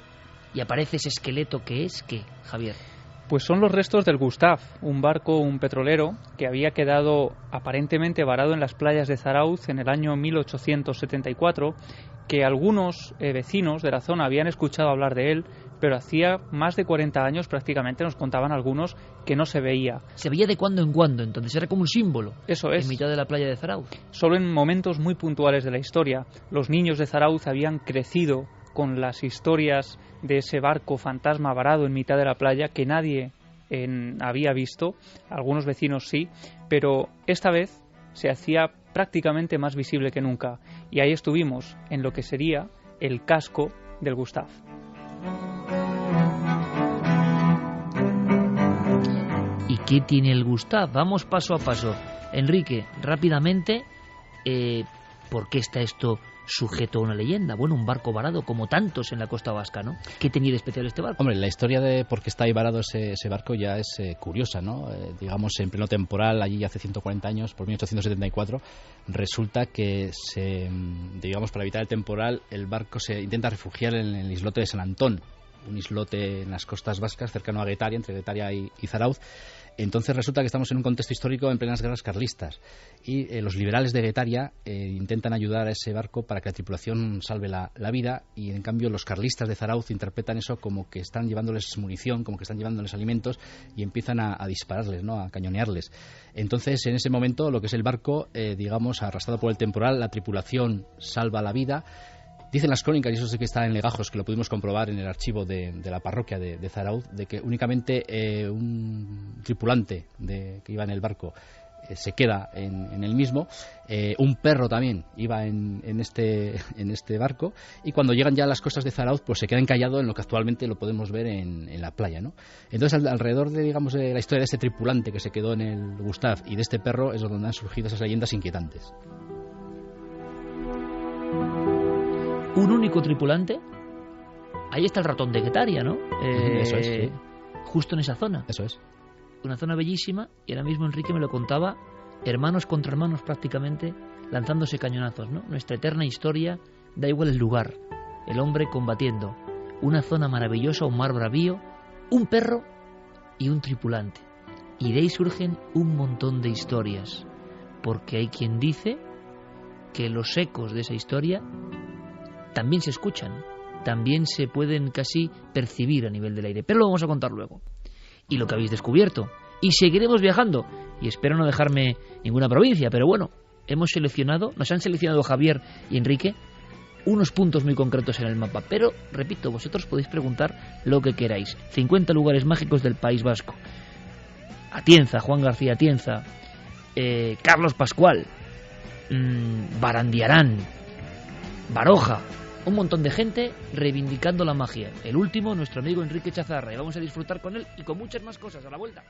y aparece ese esqueleto que es, ¿qué, Javier? Pues son los restos del Gustav, un barco, un petrolero, que había quedado aparentemente varado en las playas de Zarauz en el año 1874, que algunos vecinos de la zona habían escuchado hablar de él, pero hacía más de 40 años prácticamente, nos contaban algunos, que no se veía. Se veía de cuando en cuando, entonces era como un símbolo. Eso es. En mitad de la playa de Zarauz. Solo en momentos muy puntuales de la historia. Los niños de Zarauz habían crecido con las historias de ese barco fantasma varado en mitad de la playa que nadie había visto, algunos vecinos sí, pero esta vez se hacía prácticamente más visible que nunca, y ahí estuvimos en lo que sería el casco del Gustav. ¿Y qué tiene el Gustav? Vamos paso a paso. Enrique, rápidamente, ¿por qué está esto sujeto a una leyenda? Bueno, un barco varado, como tantos en la costa vasca, ¿no? ¿Qué tenía de especial este barco? Hombre, la historia de por qué está ahí varado ese barco ya es curiosa, ¿no? Digamos, en pleno temporal, allí hace 140 años, por 1874, resulta que, digamos, para evitar el temporal, el barco se intenta refugiar en el islote de San Antón, un islote en las costas vascas, cercano a Guetaria, entre Guetaria y Zarauz. Entonces resulta que estamos en un contexto histórico en plenas guerras carlistas y los liberales de Guetaria intentan ayudar a ese barco para que la tripulación salve la vida, y en cambio los carlistas de Zarauz interpretan eso como que están llevándoles munición, como que están llevándoles alimentos, y empiezan a dispararles, ¿no? A cañonearles. Entonces en ese momento lo que es el barco, digamos, arrastrado por el temporal, la tripulación salva la vida. Dicen las crónicas, y eso sí que está en legajos, que lo pudimos comprobar en el archivo de la parroquia de Zarauz, de que únicamente un tripulante que iba en el barco se queda en el mismo. Un perro también iba en este barco, y cuando llegan ya a las costas de Zarauz, pues se queda encallado en lo que actualmente lo podemos ver en la playa, ¿no? Entonces alrededor de, digamos, de la historia de este tripulante que se quedó en el Gustav y de este perro es donde han surgido esas leyendas inquietantes. Un único tripulante. Ahí está el ratón de Guetaria, ¿no? Eso es, sí. Justo en esa zona. Eso es. Una zona bellísima, y ahora mismo Enrique me lo contaba, hermanos contra hermanos prácticamente, lanzándose cañonazos, ¿no? Nuestra eterna historia, da igual el lugar, el hombre combatiendo. Una zona maravillosa, un mar bravío, un perro y un tripulante. Y de ahí surgen un montón de historias, porque hay quien dice que los ecos de esa historia también se escuchan, también se pueden casi percibir a nivel del aire, pero lo vamos a contar luego. Y lo que habéis descubierto, y seguiremos viajando, y espero no dejarme ninguna provincia, pero bueno, nos han seleccionado Javier y Enrique unos puntos muy concretos en el mapa, pero repito, vosotros podéis preguntar lo que queráis. 50 lugares mágicos del País Vasco: Atienza, Juan García Atienza, Carlos Pascual, Barandiarán, Baroja, un montón de gente reivindicando la magia. El último, nuestro amigo Enrique Chazarra, y vamos a disfrutar con él y con muchas más cosas a la vuelta.